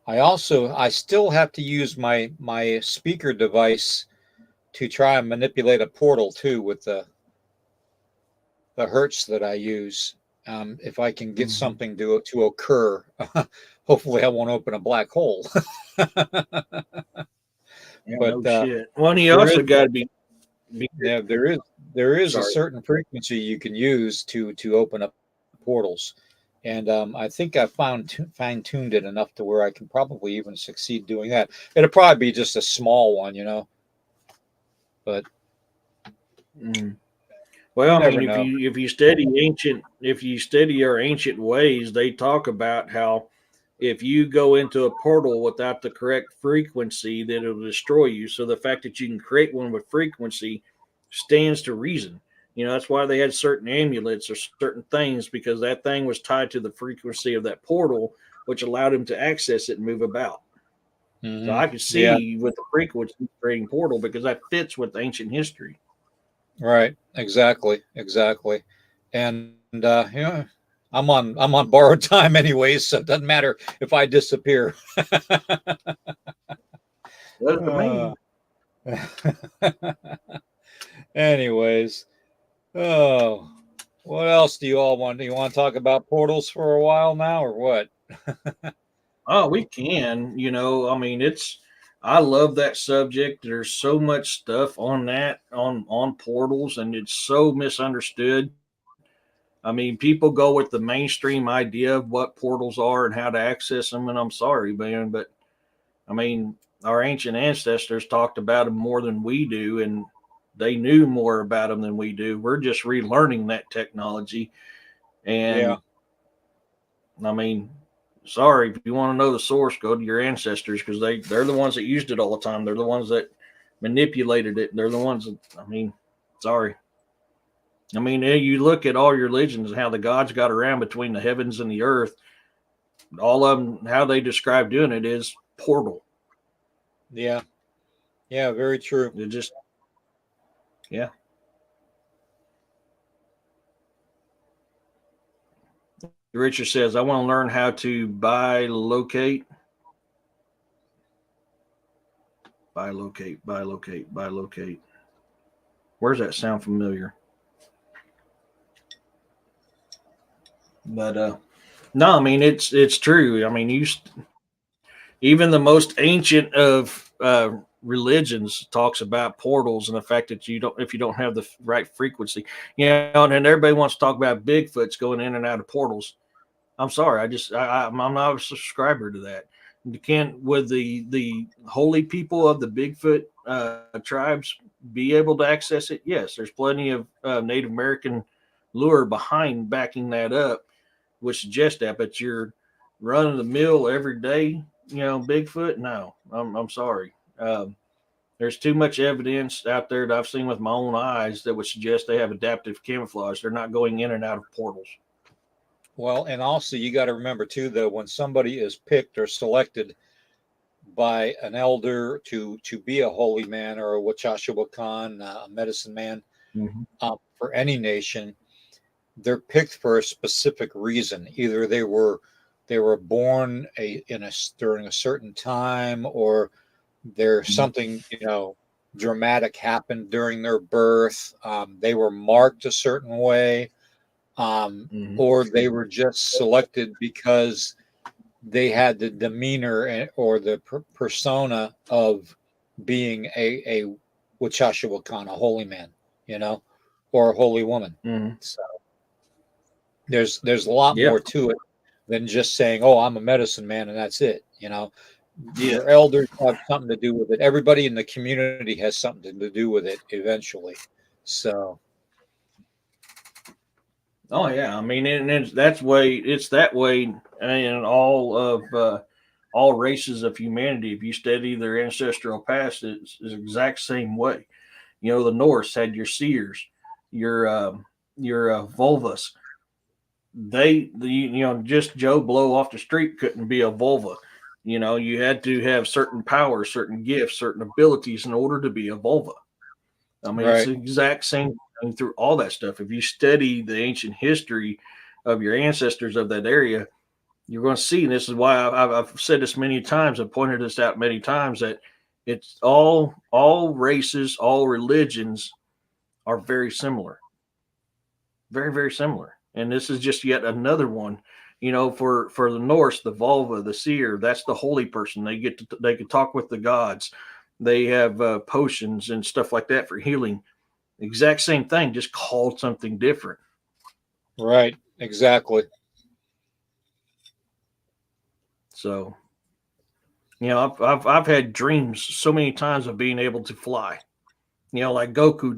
A: I still have to use my speaker device to try and manipulate a portal too with the hertz that I use. If I can get something to occur, hopefully I won't open a black hole.
B: Yeah,
A: But
B: no shit. Well, and you
A: there
B: also
A: is
B: got to be
A: yeah, there is a
B: sorry.
A: certain frequency you can use to open up portals, and I think I fine tuned it enough to where I can probably even succeed doing that. It'll probably be just a small one, but
B: Mm.
A: you
B: Well, I
A: never
B: mean,
A: know.
B: if you study our ancient ways, they talk about how if you go into a portal without the correct frequency, then it'll destroy you. So the fact that you can create one with frequency stands to reason. That's why they had certain amulets or certain things, because that thing was tied to the frequency of that portal, which allowed him to access it and move about. So I could
A: Yeah,
B: see with the frequency creating portal because that fits with ancient history.
A: right. Exactly. And I'm on borrowed time anyways, so it doesn't matter if I disappear.
B: Does to
A: Uh,
B: me.
A: anyways, oh, what else do you all want? Do you want to talk about portals for a while now, or what?
B: Oh, we can. I mean, I love that subject. There's so much stuff on that on portals, and it's so misunderstood. I mean, people go with the mainstream idea of what portals are and how to access them, and I'm sorry, man, but I mean, our ancient ancestors talked about them more than we do, and they knew more about them than we do. We're just relearning that technology,
A: Yeah,
B: and I mean, sorry, if you want to know the source, go to your ancestors because they're the ones that used it all the time. They're the ones that manipulated it. They're the ones that, I mean, sorry. I mean, you look at all your religions and how the gods got around between the heavens and the earth. All of them, how they describe doing it is portal.
A: yeah, yeah. Very true.
B: It just, yeah. Richard says, I want to learn how to bilocate. Where's that sound familiar? But no, I mean it's true. I mean even the most ancient of religions talks about portals and the fact that if you don't have the right frequency, and everybody wants to talk about Bigfoots going in and out of portals. I'm sorry, I'm not a subscriber to that. Would the holy people of the Bigfoot tribes be able to access it? Yes, there's plenty of Native American lure behind backing that up, which suggests that. But you're running the mill every day, Bigfoot. No, I'm sorry. There's too much evidence out there that I've seen with my own eyes that would suggest they have adaptive camouflage. They're not going in and out of portals.
A: Well, and also you got to remember too that when somebody is picked or selected by an elder to be a holy man or a Wachashawakan, a medicine man,
B: Mm-hmm.
A: for any nation, they're picked for a specific reason. Either they were born during a certain time, or there's something dramatic happened during their birth. They were marked a certain way,
B: Mm-hmm.
A: or they were just selected because they had the demeanor or the persona of being a Wachashawakan, a holy man, or a holy woman.
B: Mm-hmm.
A: So there's a lot
B: Yeah.
A: more to it than just saying, "Oh, I'm a medicine man," and that's it.
B: Yeah.
A: Your elders have something to do with it. Everybody in the community has something to do with it eventually. So
B: Oh yeah, I mean, and it's that way in all races of humanity. If you study their ancestral past, it's the exact same way. The Norse had your seers, your vulvas. Just Joe Blow off the street couldn't be a vulva. You had to have certain powers, certain gifts, certain abilities in order to be a vulva. I mean, it's
A: right,
B: the exact same thing through all that stuff. If you study the ancient history of your ancestors of that area, you're going to see, and this is why I've said this many times, I've pointed this out many times, that it's all races, all religions are very similar. Very, very similar. And this is just yet another one. You know, for the Norse, the Volva, the seer, that's the holy person. They can talk with the gods. They have potions and stuff like that for healing. Exact same thing, just called something different.
A: Right. Exactly.
B: So, you know, I've had dreams so many times of being able to fly. You know, like Goku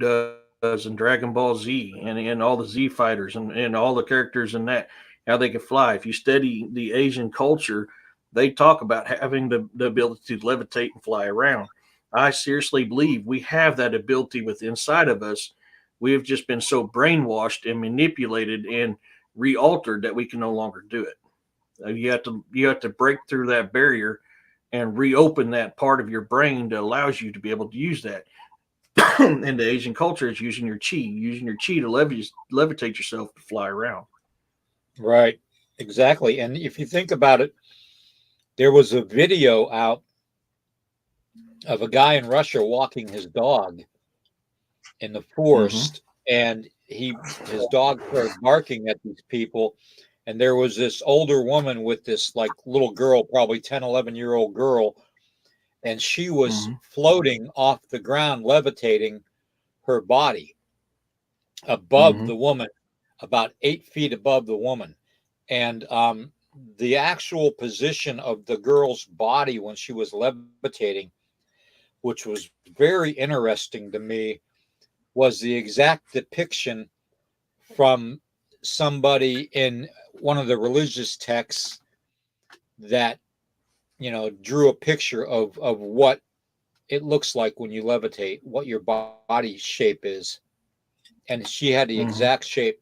B: does in Dragon Ball Z, and all the Z fighters, and all the characters in that, how they can fly. If you study the Asian culture, they talk about having the ability to levitate and fly around. I seriously believe we have that ability within inside of us. We have just been so brainwashed and manipulated and re-altered that we can no longer do it. You have to break through that barrier and reopen that part of your brain that allows you to be able to use that. In the Asian culture, it's using your chi to levitate yourself to fly around.
A: Right. Exactly. And if you think about it, there was a video out of a guy in Russia walking his dog in the
B: Mm-hmm.
A: forest, and his dog started barking at these people, and there was this older woman with this like little girl, probably 10, 11-year-old girl, and she was
B: Mm-hmm.
A: floating off the ground, levitating her body above
B: Mm-hmm.
A: the woman, about 8 feet above the woman. And the actual position of the girl's body when she was levitating, which was very interesting to me, was the exact depiction from somebody in one of the religious texts that drew a picture of what it looks like when you levitate, what your body shape is, and she had the
B: Mm-hmm.
A: exact shape.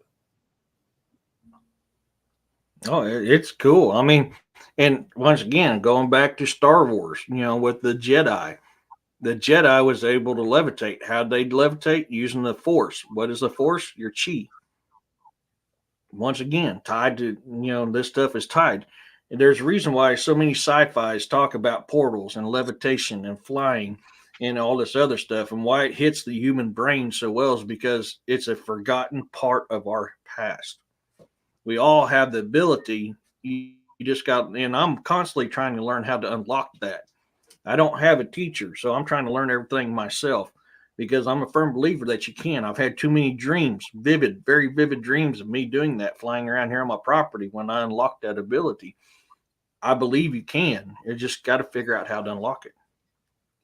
B: Oh, it's cool. I mean, and once again, going back to Star Wars, with the Jedi was able to levitate. How'd they levitate? Using the Force. What is the Force? Your chi. Once again, tied to, this stuff is tied. And there's a reason why so many sci-fis talk about portals and levitation and flying and all this other stuff, and why it hits the human brain so well is because it's a forgotten part of our past. We all have the ability. You just got, and I'm constantly trying to learn how to unlock that. I don't have a teacher, so I'm trying to learn everything myself because I'm a firm believer that you can. I've had too many dreams, vivid, very vivid dreams of me doing that, flying around here on my property when I unlocked that ability. I believe you can. You just got to figure out how to unlock it.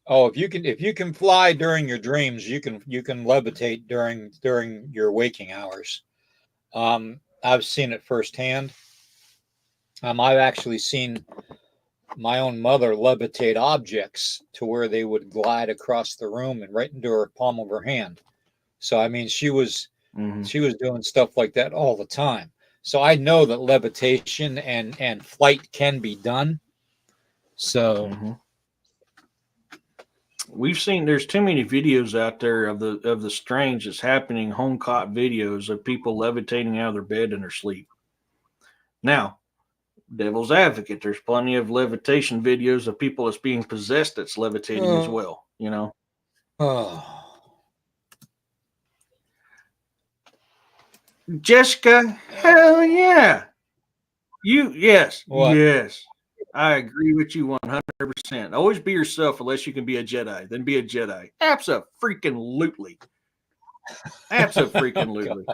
A: Oh, if you can fly during your dreams, you can levitate during your waking hours. I've seen it firsthand. I've actually seen my own mother levitate objects to where they would glide across the room and right into her palm of her hand. So I mean, she was
B: Mm-hmm.
A: she was doing stuff like that all the time. So I know that levitation and flight can be done. So
B: Mm-hmm. We've seen there's too many videos out there of the strange that's happening, home caught videos of people levitating out of their bed in their sleep. Now, devil's advocate, there's plenty of levitation videos of people that's being possessed that's levitating as
A: oh,
B: well.
A: oh.
B: Jessica, hell yeah. Yes,
A: What?
B: yes. I agree with you 100%. Always be yourself unless you can be a Jedi. Then be a Jedi. Absolutely.
A: Oh,
B: Absolutely.
A: God.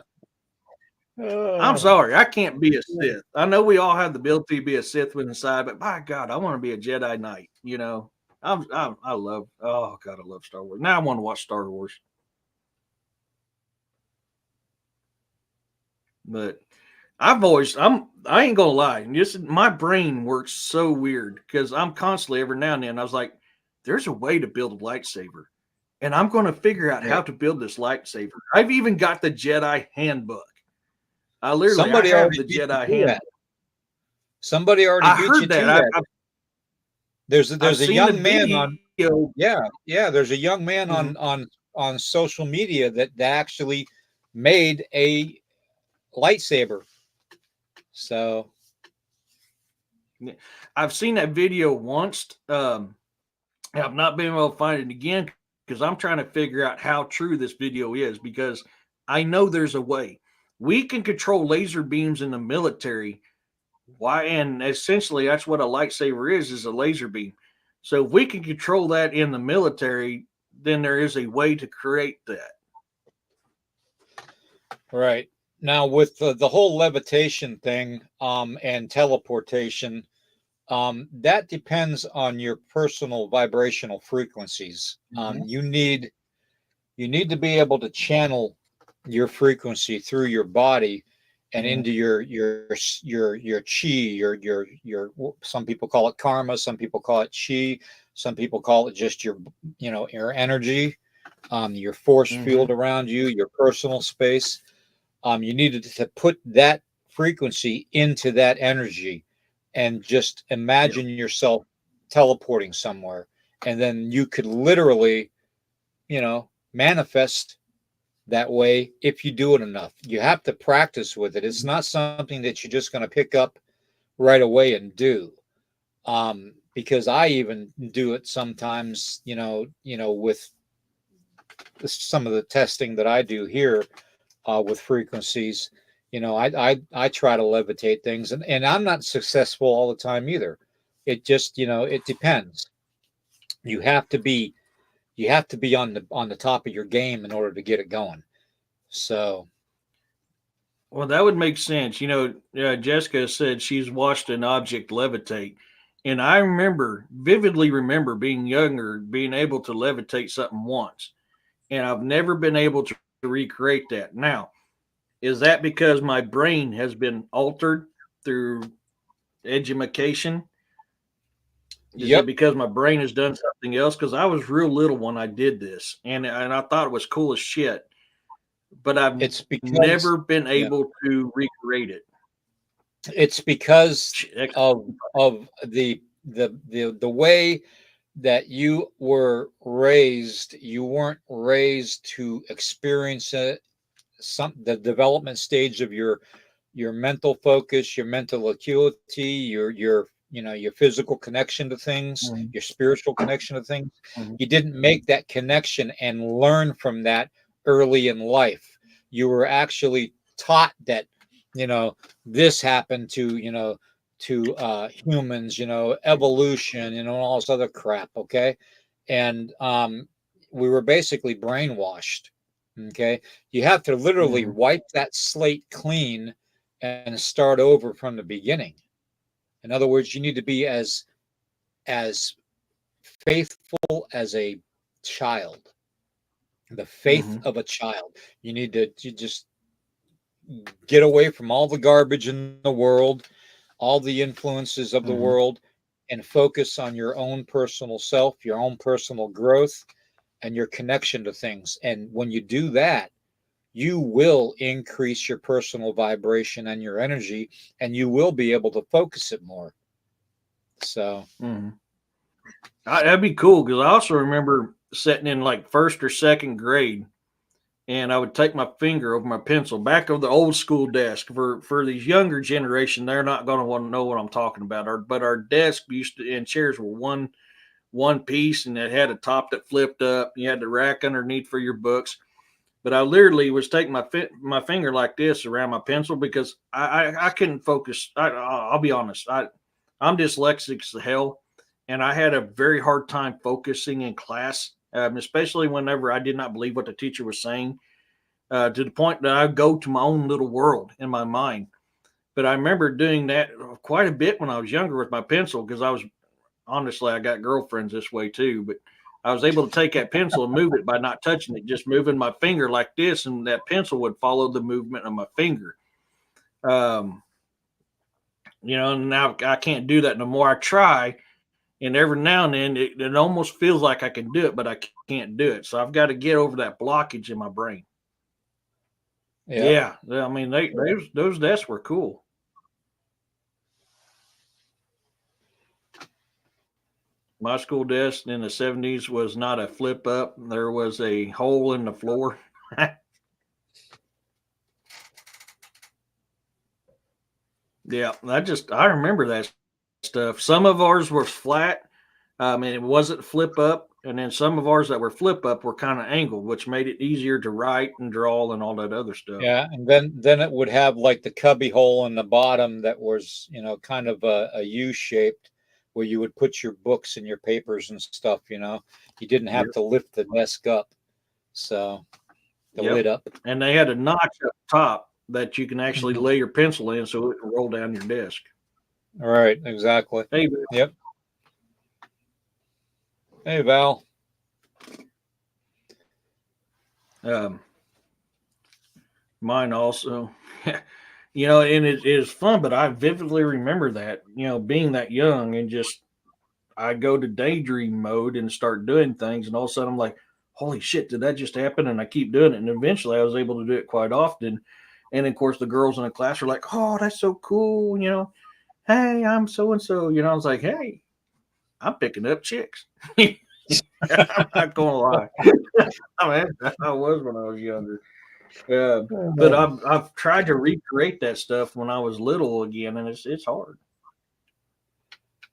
B: I'm
A: Oh.
B: sorry, I can't be a Sith. I know we all have the ability to be a Sith with inside, but by God, I want to be a Jedi Knight. I love. Oh God, I love Star Wars. Now I want to watch Star Wars, but I ain't gonna lie. Just my brain works so weird because I'm constantly every now and then I was like, there's a way to build a lightsaber, and I'm gonna figure out how
A: Right.
B: to build this lightsaber. I've even got the Jedi handbook. I
A: Somebody
B: have
A: already
B: the
A: beat you
B: Jedi
A: to that.
B: handbook.
A: Somebody already
B: I
A: beat you
B: heard that.
A: to that. There's a,
B: I've
A: there's a
B: seen the
A: young man on
B: video.
A: yeah, yeah, there's a young man
B: Mhm.
A: on social media that actually made a lightsaber. So,
B: I've seen that video once. I've not been able to find it again because I'm trying to figure out how true this video is because I know there's a way. we can control laser beams in the military. Why? And essentially, that's what a lightsaber is a laser beam. So if we can control that in the military, then there is a way to create that.
A: Right. Now, with the whole levitation thing and teleportation, that depends on your personal vibrational frequencies. You need to be able to channel your frequency through your body and into your chi, your some people call it karma, some people call it chi, some people call it just your your energy, your force field around you, your personal space. You needed to put that frequency into that energy and just imagine yourself teleporting somewhere. And then you could literally, manifest that way if you do it enough. You have to practice with it. It's not something that you're just going to pick up right away and do. Because I even do it sometimes, with some of the testing that I do here with frequencies. I try to levitate things, and I'm not successful all the time either. It just, it depends. You have to be on the top of your game in order to get it going. So,
B: Well, that would make sense. Jessica said she's watched an object levitate. And I vividly remember being younger, being able to levitate something once. And I've never been able to recreate that. Now, is that because my brain has been altered through education? Is it
A: yep,
B: because my brain has done something else? Because I was real little when I did this, and I thought it was cool as shit. But I've
A: it's because
B: never been
A: yeah,
B: able to recreate it.
A: it's because of the way that you were raised. You weren't raised to experience it, the development stage of your mental focus, your mental acuity, your physical connection to things,
B: Mhm,
A: your spiritual connection to things.
B: mhm,
A: You didn't make that connection and learn from that early in life. You were actually taught that, this happened to humans, evolution, all this other crap. Okay. And we were basically brainwashed. Okay. You have to literally
B: mhm,
A: wipe that slate clean and start over from the beginning. In other words, you need to be as faithful as a child, the faith
B: mhm,
A: of a child. You need to just get away from all the garbage in the world, all the influences of the
B: mhm.
A: world, and focus on your own personal self, your own personal growth, and your connection to things. And when you do that, you will increase your personal vibration and your energy, and you will be able to focus it more. So,
B: Mhm. That'd be cool because I also remember sitting in like first or second grade, and I would take my finger over my pencil back of the old school desk. For these younger generation, they're not going to want to know what I'm talking about. But our desk used to and chairs were one piece, and it had a top that flipped up. You had the rack underneath for your books. But I literally was taking my finger like this around my pencil because I couldn't focus. I'll be honest, I'm dyslexic as hell, and I had a very hard time focusing in class, especially whenever I did not believe what the teacher was saying, to the point that I go to my own little world in my mind. But I remember doing that quite a bit when I was younger with my pencil because I got girlfriends this way too, but I was able to take that pencil and move it by not touching it, just moving my finger like this, and that pencil would follow the movement of my finger. Um, now I can't do that no more. I try, and every now and then it almost feels like I can do it, but I can't do it. So I've got to get over that blockage in my brain.
A: yeah.
B: Yeah, I mean, those desks were cool. My school desk in the '70s was not a flip up. There was a hole in the floor. Yeah, I remember that stuff. Some of ours were flat. And it wasn't flip up. And then some of ours that were flip up were kind of angled, which made it easier to write and draw and all that other stuff.
A: Yeah, and then it would have like the cubby hole in the bottom that was, kind of a U shaped, where you would put your books and your papers and stuff. You didn't have to lift the desk up, so the lid up.
B: And they had a notch up top that you can actually lay your pencil in, so it can roll down your desk.
A: Right, exactly.
B: Hey,
A: yep. Hey, Val.
B: Mine also, and it is fun, but I vividly remember that, being that young and just, I go to daydream mode and start doing things. And all of a sudden I'm like, holy shit, did that just happen? And I keep doing it. And eventually I was able to do it quite often. And of course the girls in the class are like, oh, that's so cool. Hey, I'm so-and-so, I was like, hey, I'm picking up chicks. I'm not gonna lie. I mean, I was when I was younger. But I've tried to recreate that stuff when I was little again, and it's hard.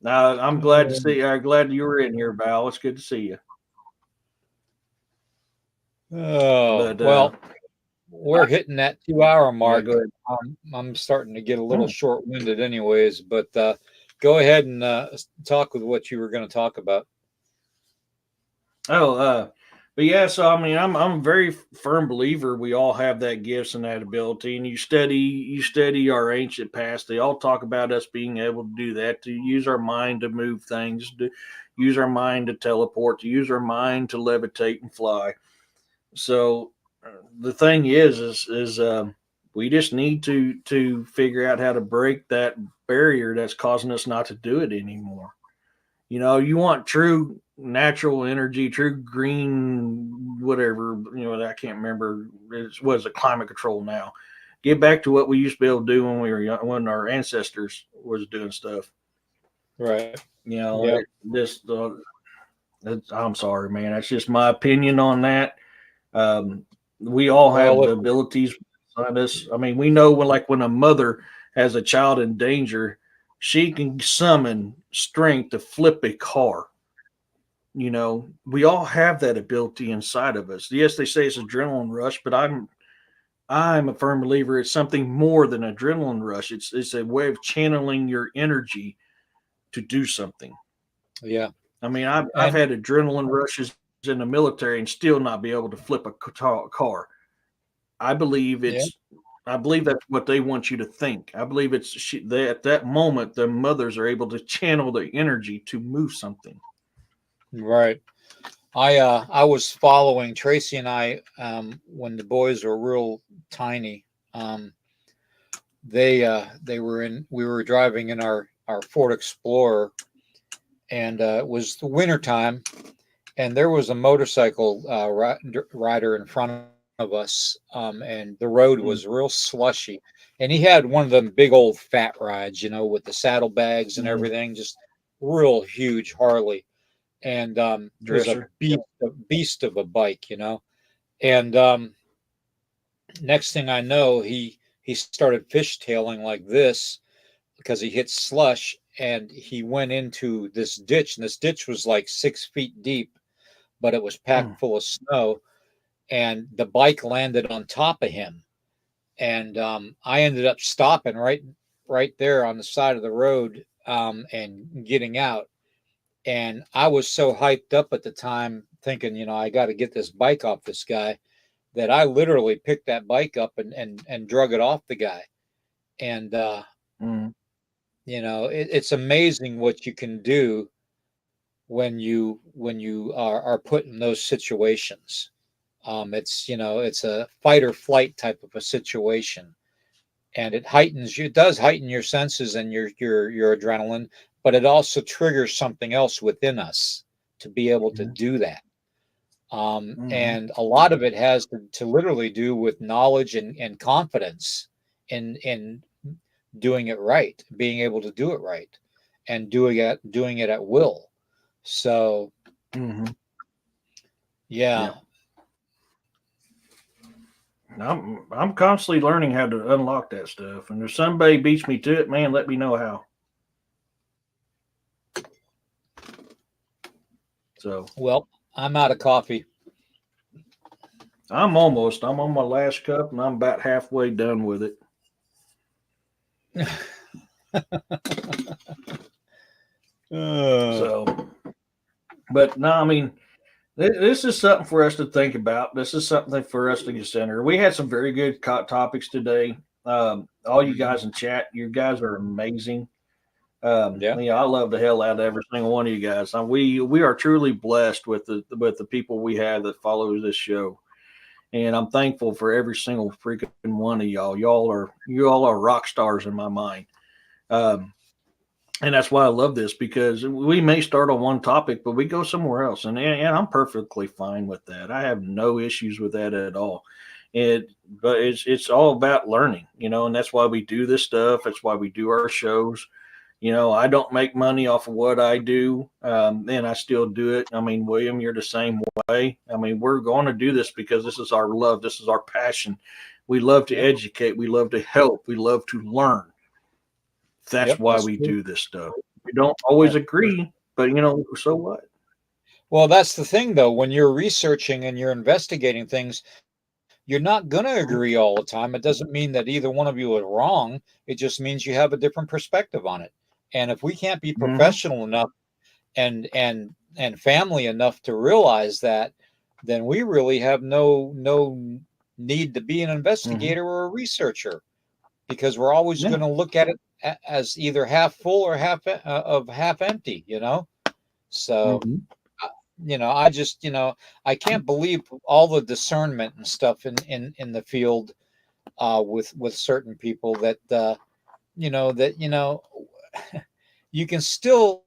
B: Now I'm glad to see. I'm glad you were in here, Val. It's good to see you.
A: Oh, well, we're hitting that 2-hour mark.
B: Yeah, go ahead.
A: I'm starting to get a little short-winded, anyways. But go ahead and talk with what you were going to talk about.
B: But yeah, so I mean, I'm a very firm believer we all have that gifts and that ability. And you study our ancient past. They all talk about us being able to do that, to use our mind to move things, to use our mind to teleport, to use our mind to levitate and fly. So the thing is we just need to figure out how to break that barrier that's causing us not to do it anymore. You want true natural energy, true green, whatever, I can't remember. It was a climate control now. Get back to what we used to be able to do when we were young, when our ancestors was doing stuff.
A: Right.
B: I'm sorry, man. That's just my opinion on that. We all have the abilities inside us. I mean, we know when a mother has a child in danger, she can summon strength to flip a car. We all have that ability inside of us. Yes, they say it's adrenaline rush, but I'm a firm believer it's something more than adrenaline rush. It's a way of channeling your energy to do something.
A: Yeah.
B: I mean, I've had adrenaline rushes in the military and still not be able to flip a car. I believe I believe that's what they want you to think. I believe at that moment, the mothers are able to channel the energy to move something.
A: Right. I was following Tracy and I when the boys were real tiny. We were driving in our Ford Explorer, and it was the winter time, and there was a motorcycle rider in front of us, and the road was real slushy, and he had one of them big old fat rides, with the saddlebags and everything, just real huge Harley. And it was a beast of a bike, and next thing I know, he started fishtailing like this because he hit slush, and he went into this ditch, and this ditch was like 6 feet deep, but it was packed full of snow, and the bike landed on top of him, and I ended up stopping right there on the side of the road, and getting out. And I was so hyped up at the time thinking, I got to get this bike off this guy, that I literally picked that bike up and drug it off the guy. And, it's amazing what you can do when you are put in those situations. It's a fight or flight type of a situation. And it does heighten your senses and your adrenaline, but it also triggers something else within us to be able to do that. And a lot of it has to literally do with knowledge and confidence in doing it right, being able to do it right, and doing it at will. So, yeah.
B: I'm constantly learning how to unlock that stuff, and if somebody beats me to it, man, let me know how. So
A: Well, I'm out of coffee.
B: I'm on my last cup and I'm about halfway done with it.
A: Uh,
B: So, but no, I mean, this is something for us to think about. This is something for us to consider. We had some very good topics today. All you guys in chat, you guys are amazing.
A: yeah.
B: I love the hell out of every single one of you guys. We are truly blessed with the people we have that follow this show, and I'm thankful for every single freaking one of y'all. You all are rock stars in my mind. Um, and that's why I love this, because we may start on one topic, but we go somewhere else, and I'm perfectly fine with that. I have no issues with that at all. But it's all about learning, and that's why we do this stuff. That's why we do our shows. I don't make money off of what I do, and I still do it. I mean, William, you're the same way. I mean, we're going to do this because this is our love. This is our passion. We love to
A: Yep.
B: educate. We love to help. We love to learn. That's
A: Yep.
B: why
A: That's
B: we
A: true.
B: do this stuff. We don't always agree, but so what?
A: Well, that's the thing, though. When you're researching and you're investigating things, you're not going to agree all the time. It doesn't mean that either one of you is wrong. It just means you have a different perspective on it. And if we can't be
B: Mm-hmm.
A: professional enough and family enough to realize that, then we really have no need to be an
B: Mm-hmm.
A: investigator or a researcher, because we're always
B: Yeah.
A: going to look at it as either half full or half empty. So
B: Mm-hmm.
A: I just I can't believe all the discernment and stuff in the field with certain people that you can still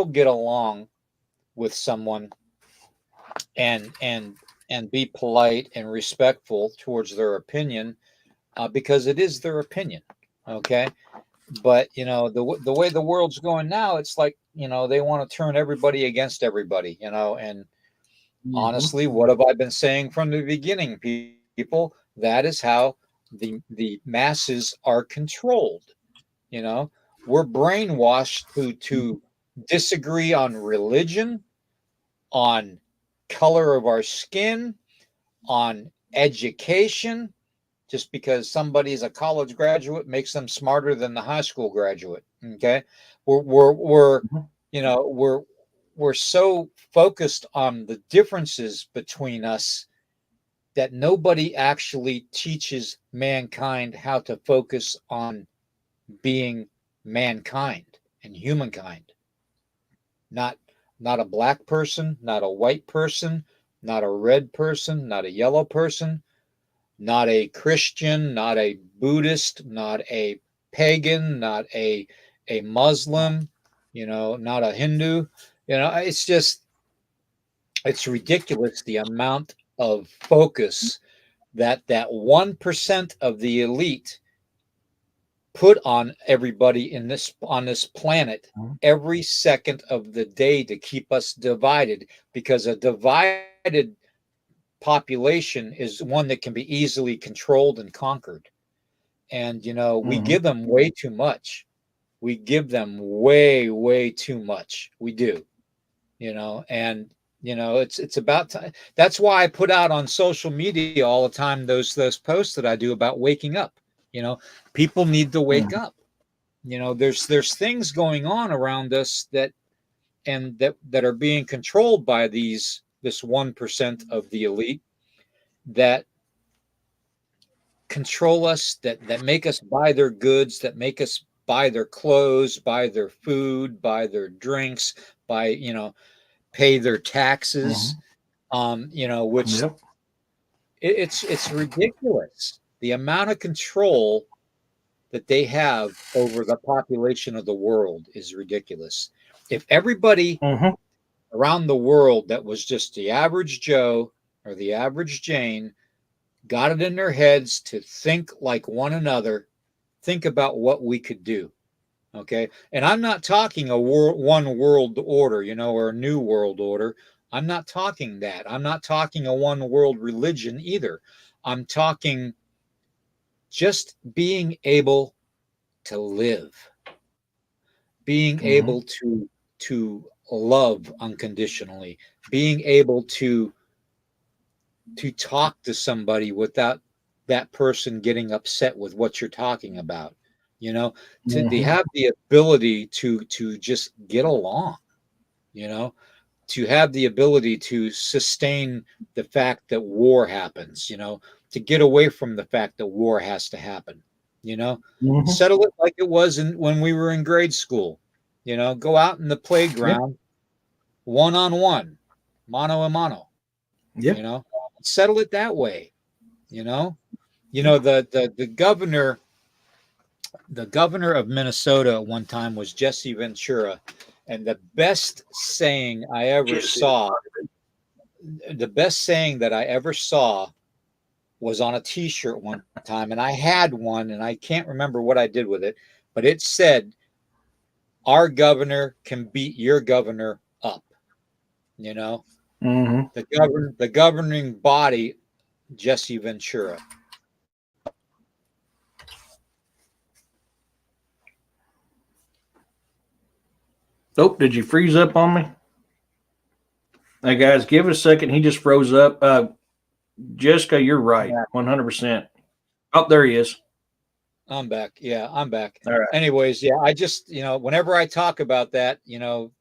A: get along with someone and be polite and respectful towards their opinion, because it is their opinion. Okay. But the way the world's going now, it's like they want to turn everybody against everybody, and
B: Mm-hmm.
A: honestly, what have I been saying from the beginning, people? That is how the masses are controlled. You know, we're brainwashed to disagree on religion, on color of our skin, on education. Just because somebody's a college graduate makes them smarter than the high school graduate. Okay, we're
B: Mm-hmm.
A: you know we're so focused on the differences between us that nobody actually teaches mankind how to focus on being mankind and humankind. Not not a black person, not a white person, not a red person, not a yellow person, not a Christian, not a Buddhist, not a pagan, not a Muslim, not a Hindu. It's ridiculous the amount of focus that 1% of the elite put on everybody on this planet every second of the day to keep us divided, because a divided population is one that can be easily controlled and conquered. And we
B: Mm-hmm.
A: give them way too much. We give them way too much. We do. And it's about time. That's why I put out on social media all the time those posts that I do about waking up. you know People need to wake up. There's things going on around us that are being controlled by this 1% of the elite, that control us, that make us buy their goods, that make us buy their clothes, buy their food, buy their drinks, buy pay their taxes.
B: Mm-hmm.
A: Which
B: Yep.
A: it's ridiculous, the amount of control that they have over the population of the world is ridiculous. If everybody
B: Mm-hmm.
A: around the world that was just the average Joe or the average Jane got it in their heads to think like one another, think about what we could do. Okay. And I'm not talking one world order, or a new world order. I'm not talking that. I'm not talking a one world religion either. I'm talking just being able to live, being
B: Mm-hmm.
A: able to love unconditionally, being able to talk to somebody without that person getting upset with what you're talking about, you know, to they have the ability to just get along, you know, to have the ability to sustain the fact that war happens, you know, to get away from the fact that war has to happen, you know, settle it like it was when we were in grade school, you know, go out in the playground, one-on-one, mano a mano,
B: Yeah.
A: you know, settle it that way, you know. The governor of Minnesota at one time was Jesse Ventura, and the best saying I ever saw, the best saying that I ever saw was on a t-shirt one time, and I had one and I can't remember what I did with it, but it said, our governor can beat your governor up, you know. The governing body, Jesse Ventura.
B: Oh, did you freeze up on me? Hey guys, give it a second. He just froze up. Jessica, you're right, 100%. Oh, there he is.
A: I'm back. Yeah, I'm back.
B: All right.
A: Anyways, yeah, I just, whenever I talk about that,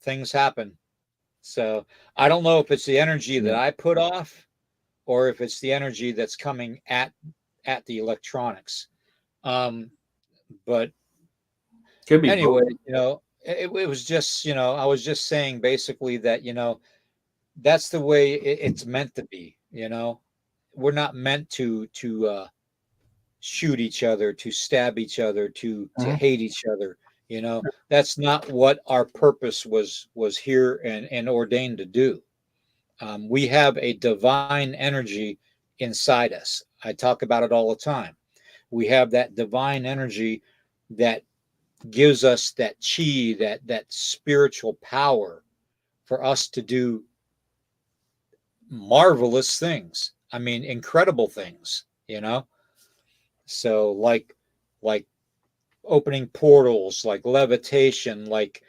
A: things happen. So I don't know if it's the energy that I put off or if it's the energy that's coming at the electronics. But
B: Could be
A: anyway,
B: both.
A: it was just, I was just saying basically that, that's the way it's meant to be, we're not meant to shoot each other, to stab each other, to hate each other. That's not what our purpose was here and ordained to do. We have a divine energy inside us. I talk about it all the time. We have that divine energy that gives us that chi, that spiritual power for us to do marvelous things. I mean, incredible things, So like opening portals, like levitation, like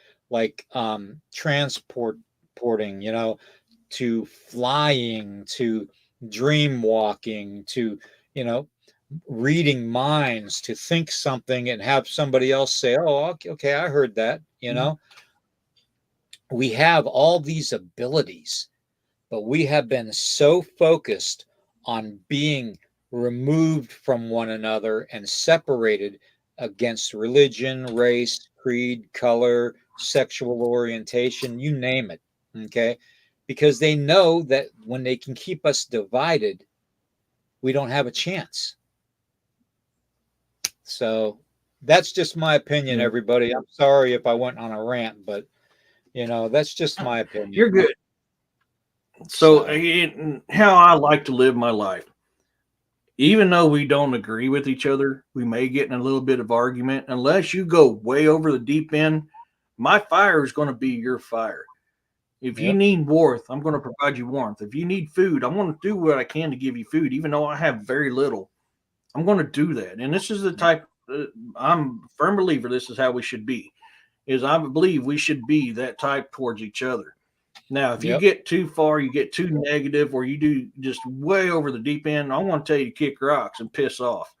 A: transporting, to flying, to dream walking, to, reading minds, to think something and have somebody else say, oh, okay, I heard that, We have all these abilities, but we have been so focused on being removed from one another and separated against religion, race, creed, color, sexual orientation, you name it. Okay. Because they know that when they can keep us divided, we don't have a chance. So that's just my opinion, everybody. I'm sorry if I went on a rant, but that's just my opinion.
B: You're good. So how I like to live my life, even though we don't agree with each other, we may get in a little bit of argument. Unless you go way over the deep end, my fire is going to be your fire. If you need warmth, I'm going to provide you warmth. If you need food, I'm going to do what I can to give you food, even though I have very little. I'm going to do that. And this is the type, I'm a firm believer this is how we should be, is I believe we should be that type towards each other. Now, if you get too far, you get too negative, or you do just way over the deep end, I want to tell you to kick rocks and piss off.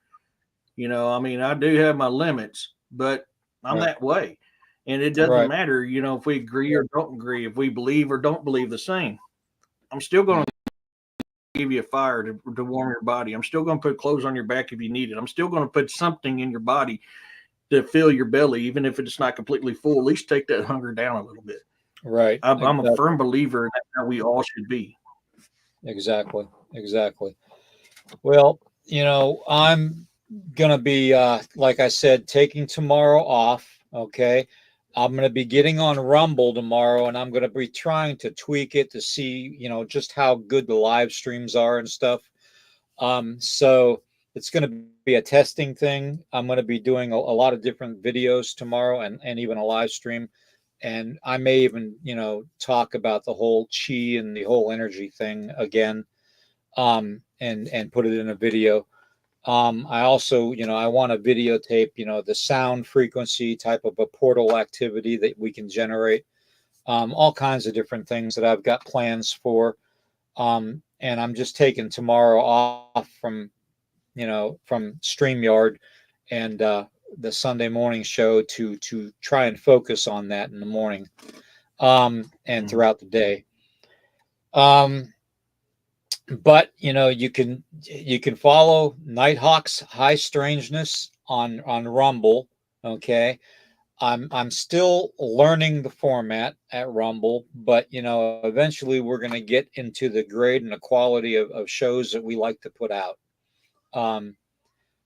B: I mean, I do have my limits, but I'm that way. And it doesn't matter, if we agree or don't agree, if we believe or don't believe the same. I'm still going to give you a fire to warm your body. I'm still going to put clothes on your back if you need it. I'm still going to put something in your body to fill your belly, even if it's not completely full. At least take that hunger down a little bit.
A: Right.
B: I'm a firm believer that's how we all should be.
A: Exactly. Well, I'm going to be, like I said, taking tomorrow off. Okay. I'm going to be getting on Rumble tomorrow, and I'm going to be trying to tweak it to see, just how good the live streams are and stuff. So it's going to be a testing thing. I'm going to be doing a lot of different videos tomorrow and even a live stream. And I may even, talk about the whole chi and the whole energy thing again, and put it in a video. I also, I want to videotape, the sound frequency type of a portal activity that we can generate. all kinds of different things that I've got plans for. And I'm just taking tomorrow off from, from StreamYard and the Sunday morning show to try and focus on that in the morning, and throughout the day. But you can follow Nighthawk's High Strangeness on Rumble. Okay. I'm still learning the format at Rumble, but eventually we're going to get into the grade and the quality of shows that we like to put out.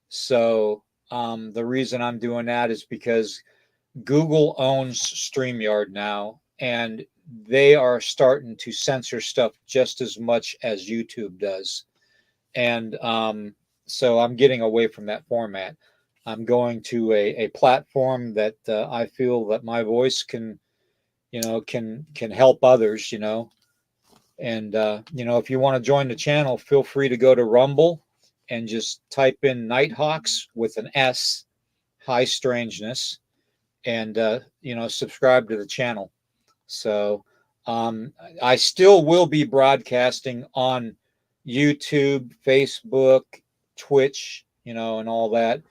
A: So the reason I'm doing that is because Google owns StreamYard now, and they are starting to censor stuff just as much as YouTube does. And so I'm getting away from that format. I'm going to a platform that I feel that my voice can help others. And if you want to join the channel, feel free to go to Rumble and just type in Nighthawks with an S, High Strangeness, and subscribe to the channel. So I still will be broadcasting on YouTube, Facebook, Twitch, and all that,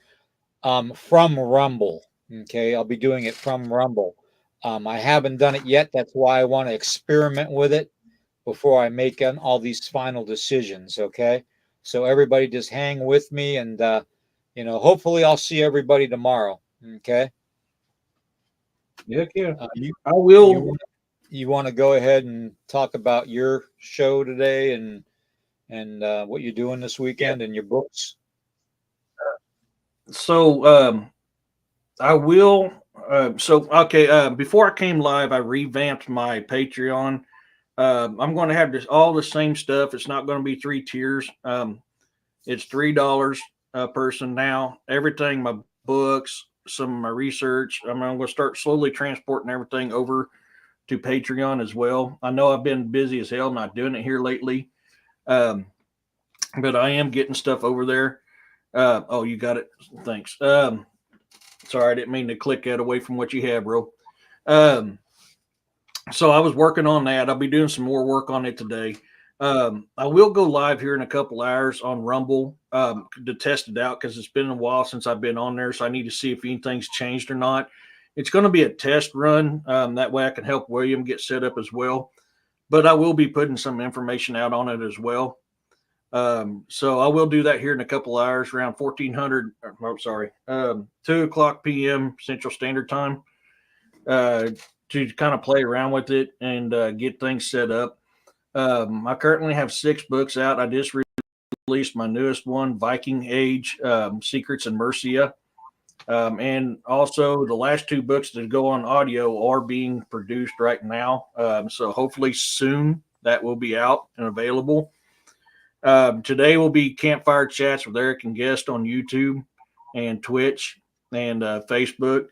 A: from Rumble. Okay, I'll be doing it from Rumble. I haven't done it yet. That's why I want to experiment with it before I make all these final decisions. Okay, so everybody just hang with me, and hopefully I'll see everybody tomorrow. Okay.
B: Yeah.
A: I
B: will.
A: You want to go ahead and talk about your show today and what you're doing this weekend and your books?
B: So I will. Okay. Before I came live, I revamped my Patreon. I'm going to have all the same stuff. It's not going to be 3 tiers. It's $3 a person now. Everything, my books, some of my research. I'm going to start slowly transporting everything over to Patreon as well. I know I've been busy as hell not doing it here lately, but I am getting stuff over there. Oh, you got it. Thanks. Sorry, I didn't mean to click that away from what you had, bro. So I was working on that. I'll be doing some more work on it today. I will go live here in a couple hours on Rumble to test it out because it's been a while since I've been on there. So I need to see if anything's changed or not. It's going to be a test run. That way I can help William get set up as well. But I will be putting some information out on it as well. So I will do that here in a couple hours around 1400. Oh, sorry, 2 o'clock p.m. Central Standard Time to kind of play around with it and get things set up. I currently have 6 books out. I just released my newest one, Viking Age, Secrets in Mercia. And also the last 2 books that go on audio are being produced right now. So hopefully soon that will be out and available. Today will be campfire chats with Eric and guest on YouTube and Twitch and Facebook.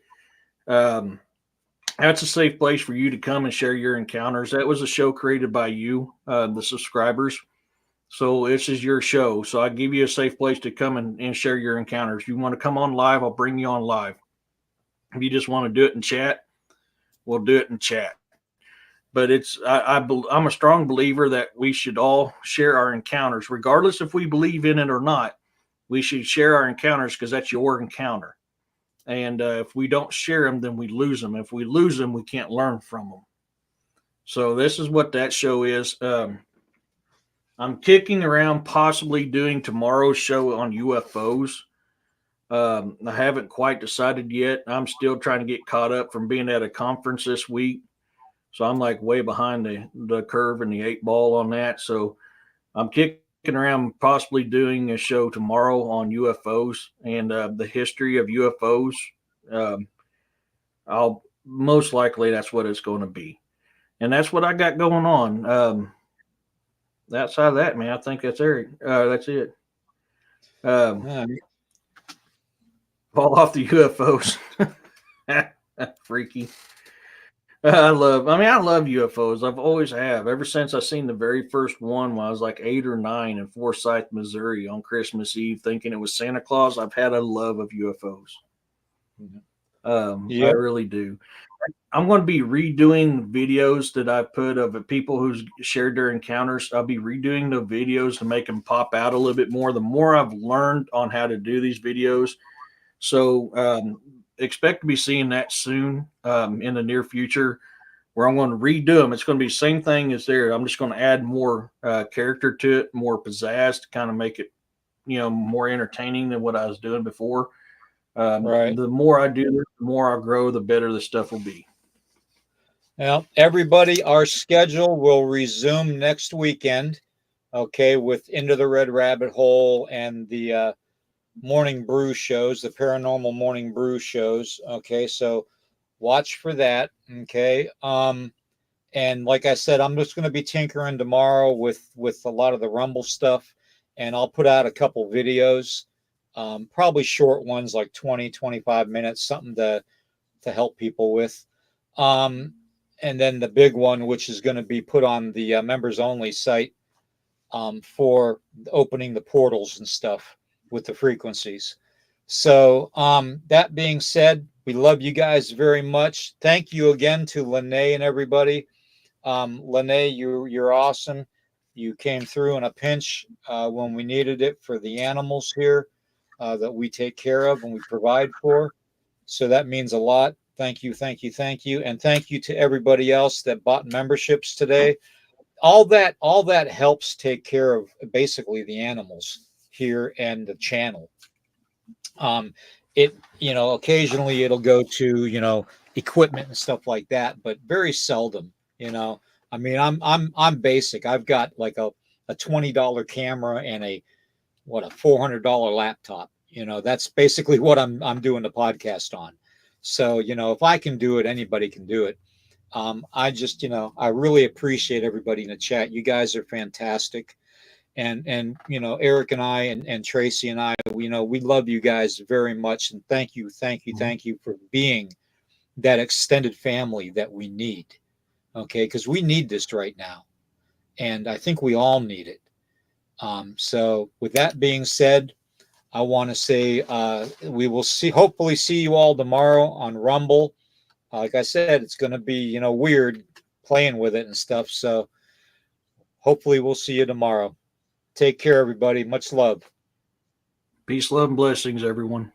B: That's a safe place for you to come and share your encounters. That was a show created by you, the subscribers. So this is your show. So I give you a safe place to come and share your encounters. If you want to come on live, I'll bring you on live. If you just want to do it in chat, we'll do it in chat. But I'm a strong believer that we should all share our encounters, regardless if we believe in it or not. We should share our encounters because that's your encounter. And if we don't share them, then we lose them. If we lose them, we can't learn from them. So this is what that show is. I'm kicking around possibly doing tomorrow's show on UFOs. I haven't quite decided yet. I'm still trying to get caught up from being at a conference this week. So I'm like way behind the curve and the 8 ball on that. So I'm kicking around possibly doing a show tomorrow on UFOs and the history of UFOs. I'll most likely that's what it's going to be. And that's what I got going on. Outside of that, man, I think that's Eric. That's it. Fall off the UFOs. Freaky. I love UFOs. I've always have ever since I seen the very first one when I was like 8 or 9 in Forsyth, Missouri on Christmas Eve, thinking it was Santa Claus. I've had a love of UFOs. I really do. I'm going to be redoing videos that I've put of people who's shared their encounters. I'll be redoing the videos to make them pop out a little bit more. The more I've learned on how to do these videos, so expect to be seeing that soon in the near future, where I'm going to redo them. It's going to be the same thing as there. I'm just going to add more character to it, more pizzazz to kind of make it, more entertaining than what I was doing before.
A: Right.
B: The more I do this, the more I grow, the better the stuff will be.
A: Well, everybody, our schedule will resume next weekend. Okay, with Into the Red Rabbit Hole and the morning brew shows, the paranormal morning brew shows. Okay, so watch for that. Okay. And like I said, I'm just going to be tinkering tomorrow with a lot of the Rumble stuff, and I'll put out a couple videos, probably short ones like 20, 25 minutes, something to help people with. And then the big one, which is going to be put on the members only site for opening the portals and stuff with the frequencies. So that being said, we love you guys very much. Thank you again to Lene and everybody. Lene, you're awesome. You came through in a pinch when we needed it for the animals here that we take care of and we provide for. So that means a lot. Thank you, thank you, thank you, and thank you to everybody else that bought memberships today. All that helps take care of basically the animals here and the channel. It occasionally it'll go to equipment and stuff like that, but very seldom. I mean, I'm basic. I've got like a $20 camera and a $400 laptop. That's basically what I'm doing the podcast on. So if I can do it, anybody can do it. I just I really appreciate everybody in the chat. You guys are fantastic. And Eric and I and Tracy and I, we love you guys very much, and thank you for being that extended family that we need. Okay, because we need this right now, and I think we all need it. So with that being said, I want to say we will hopefully see you all tomorrow on Rumble. Like I said, it's going to be weird playing with it and stuff. So hopefully we'll see you tomorrow. Take care, everybody. Much love.
B: Peace, love, and blessings, everyone.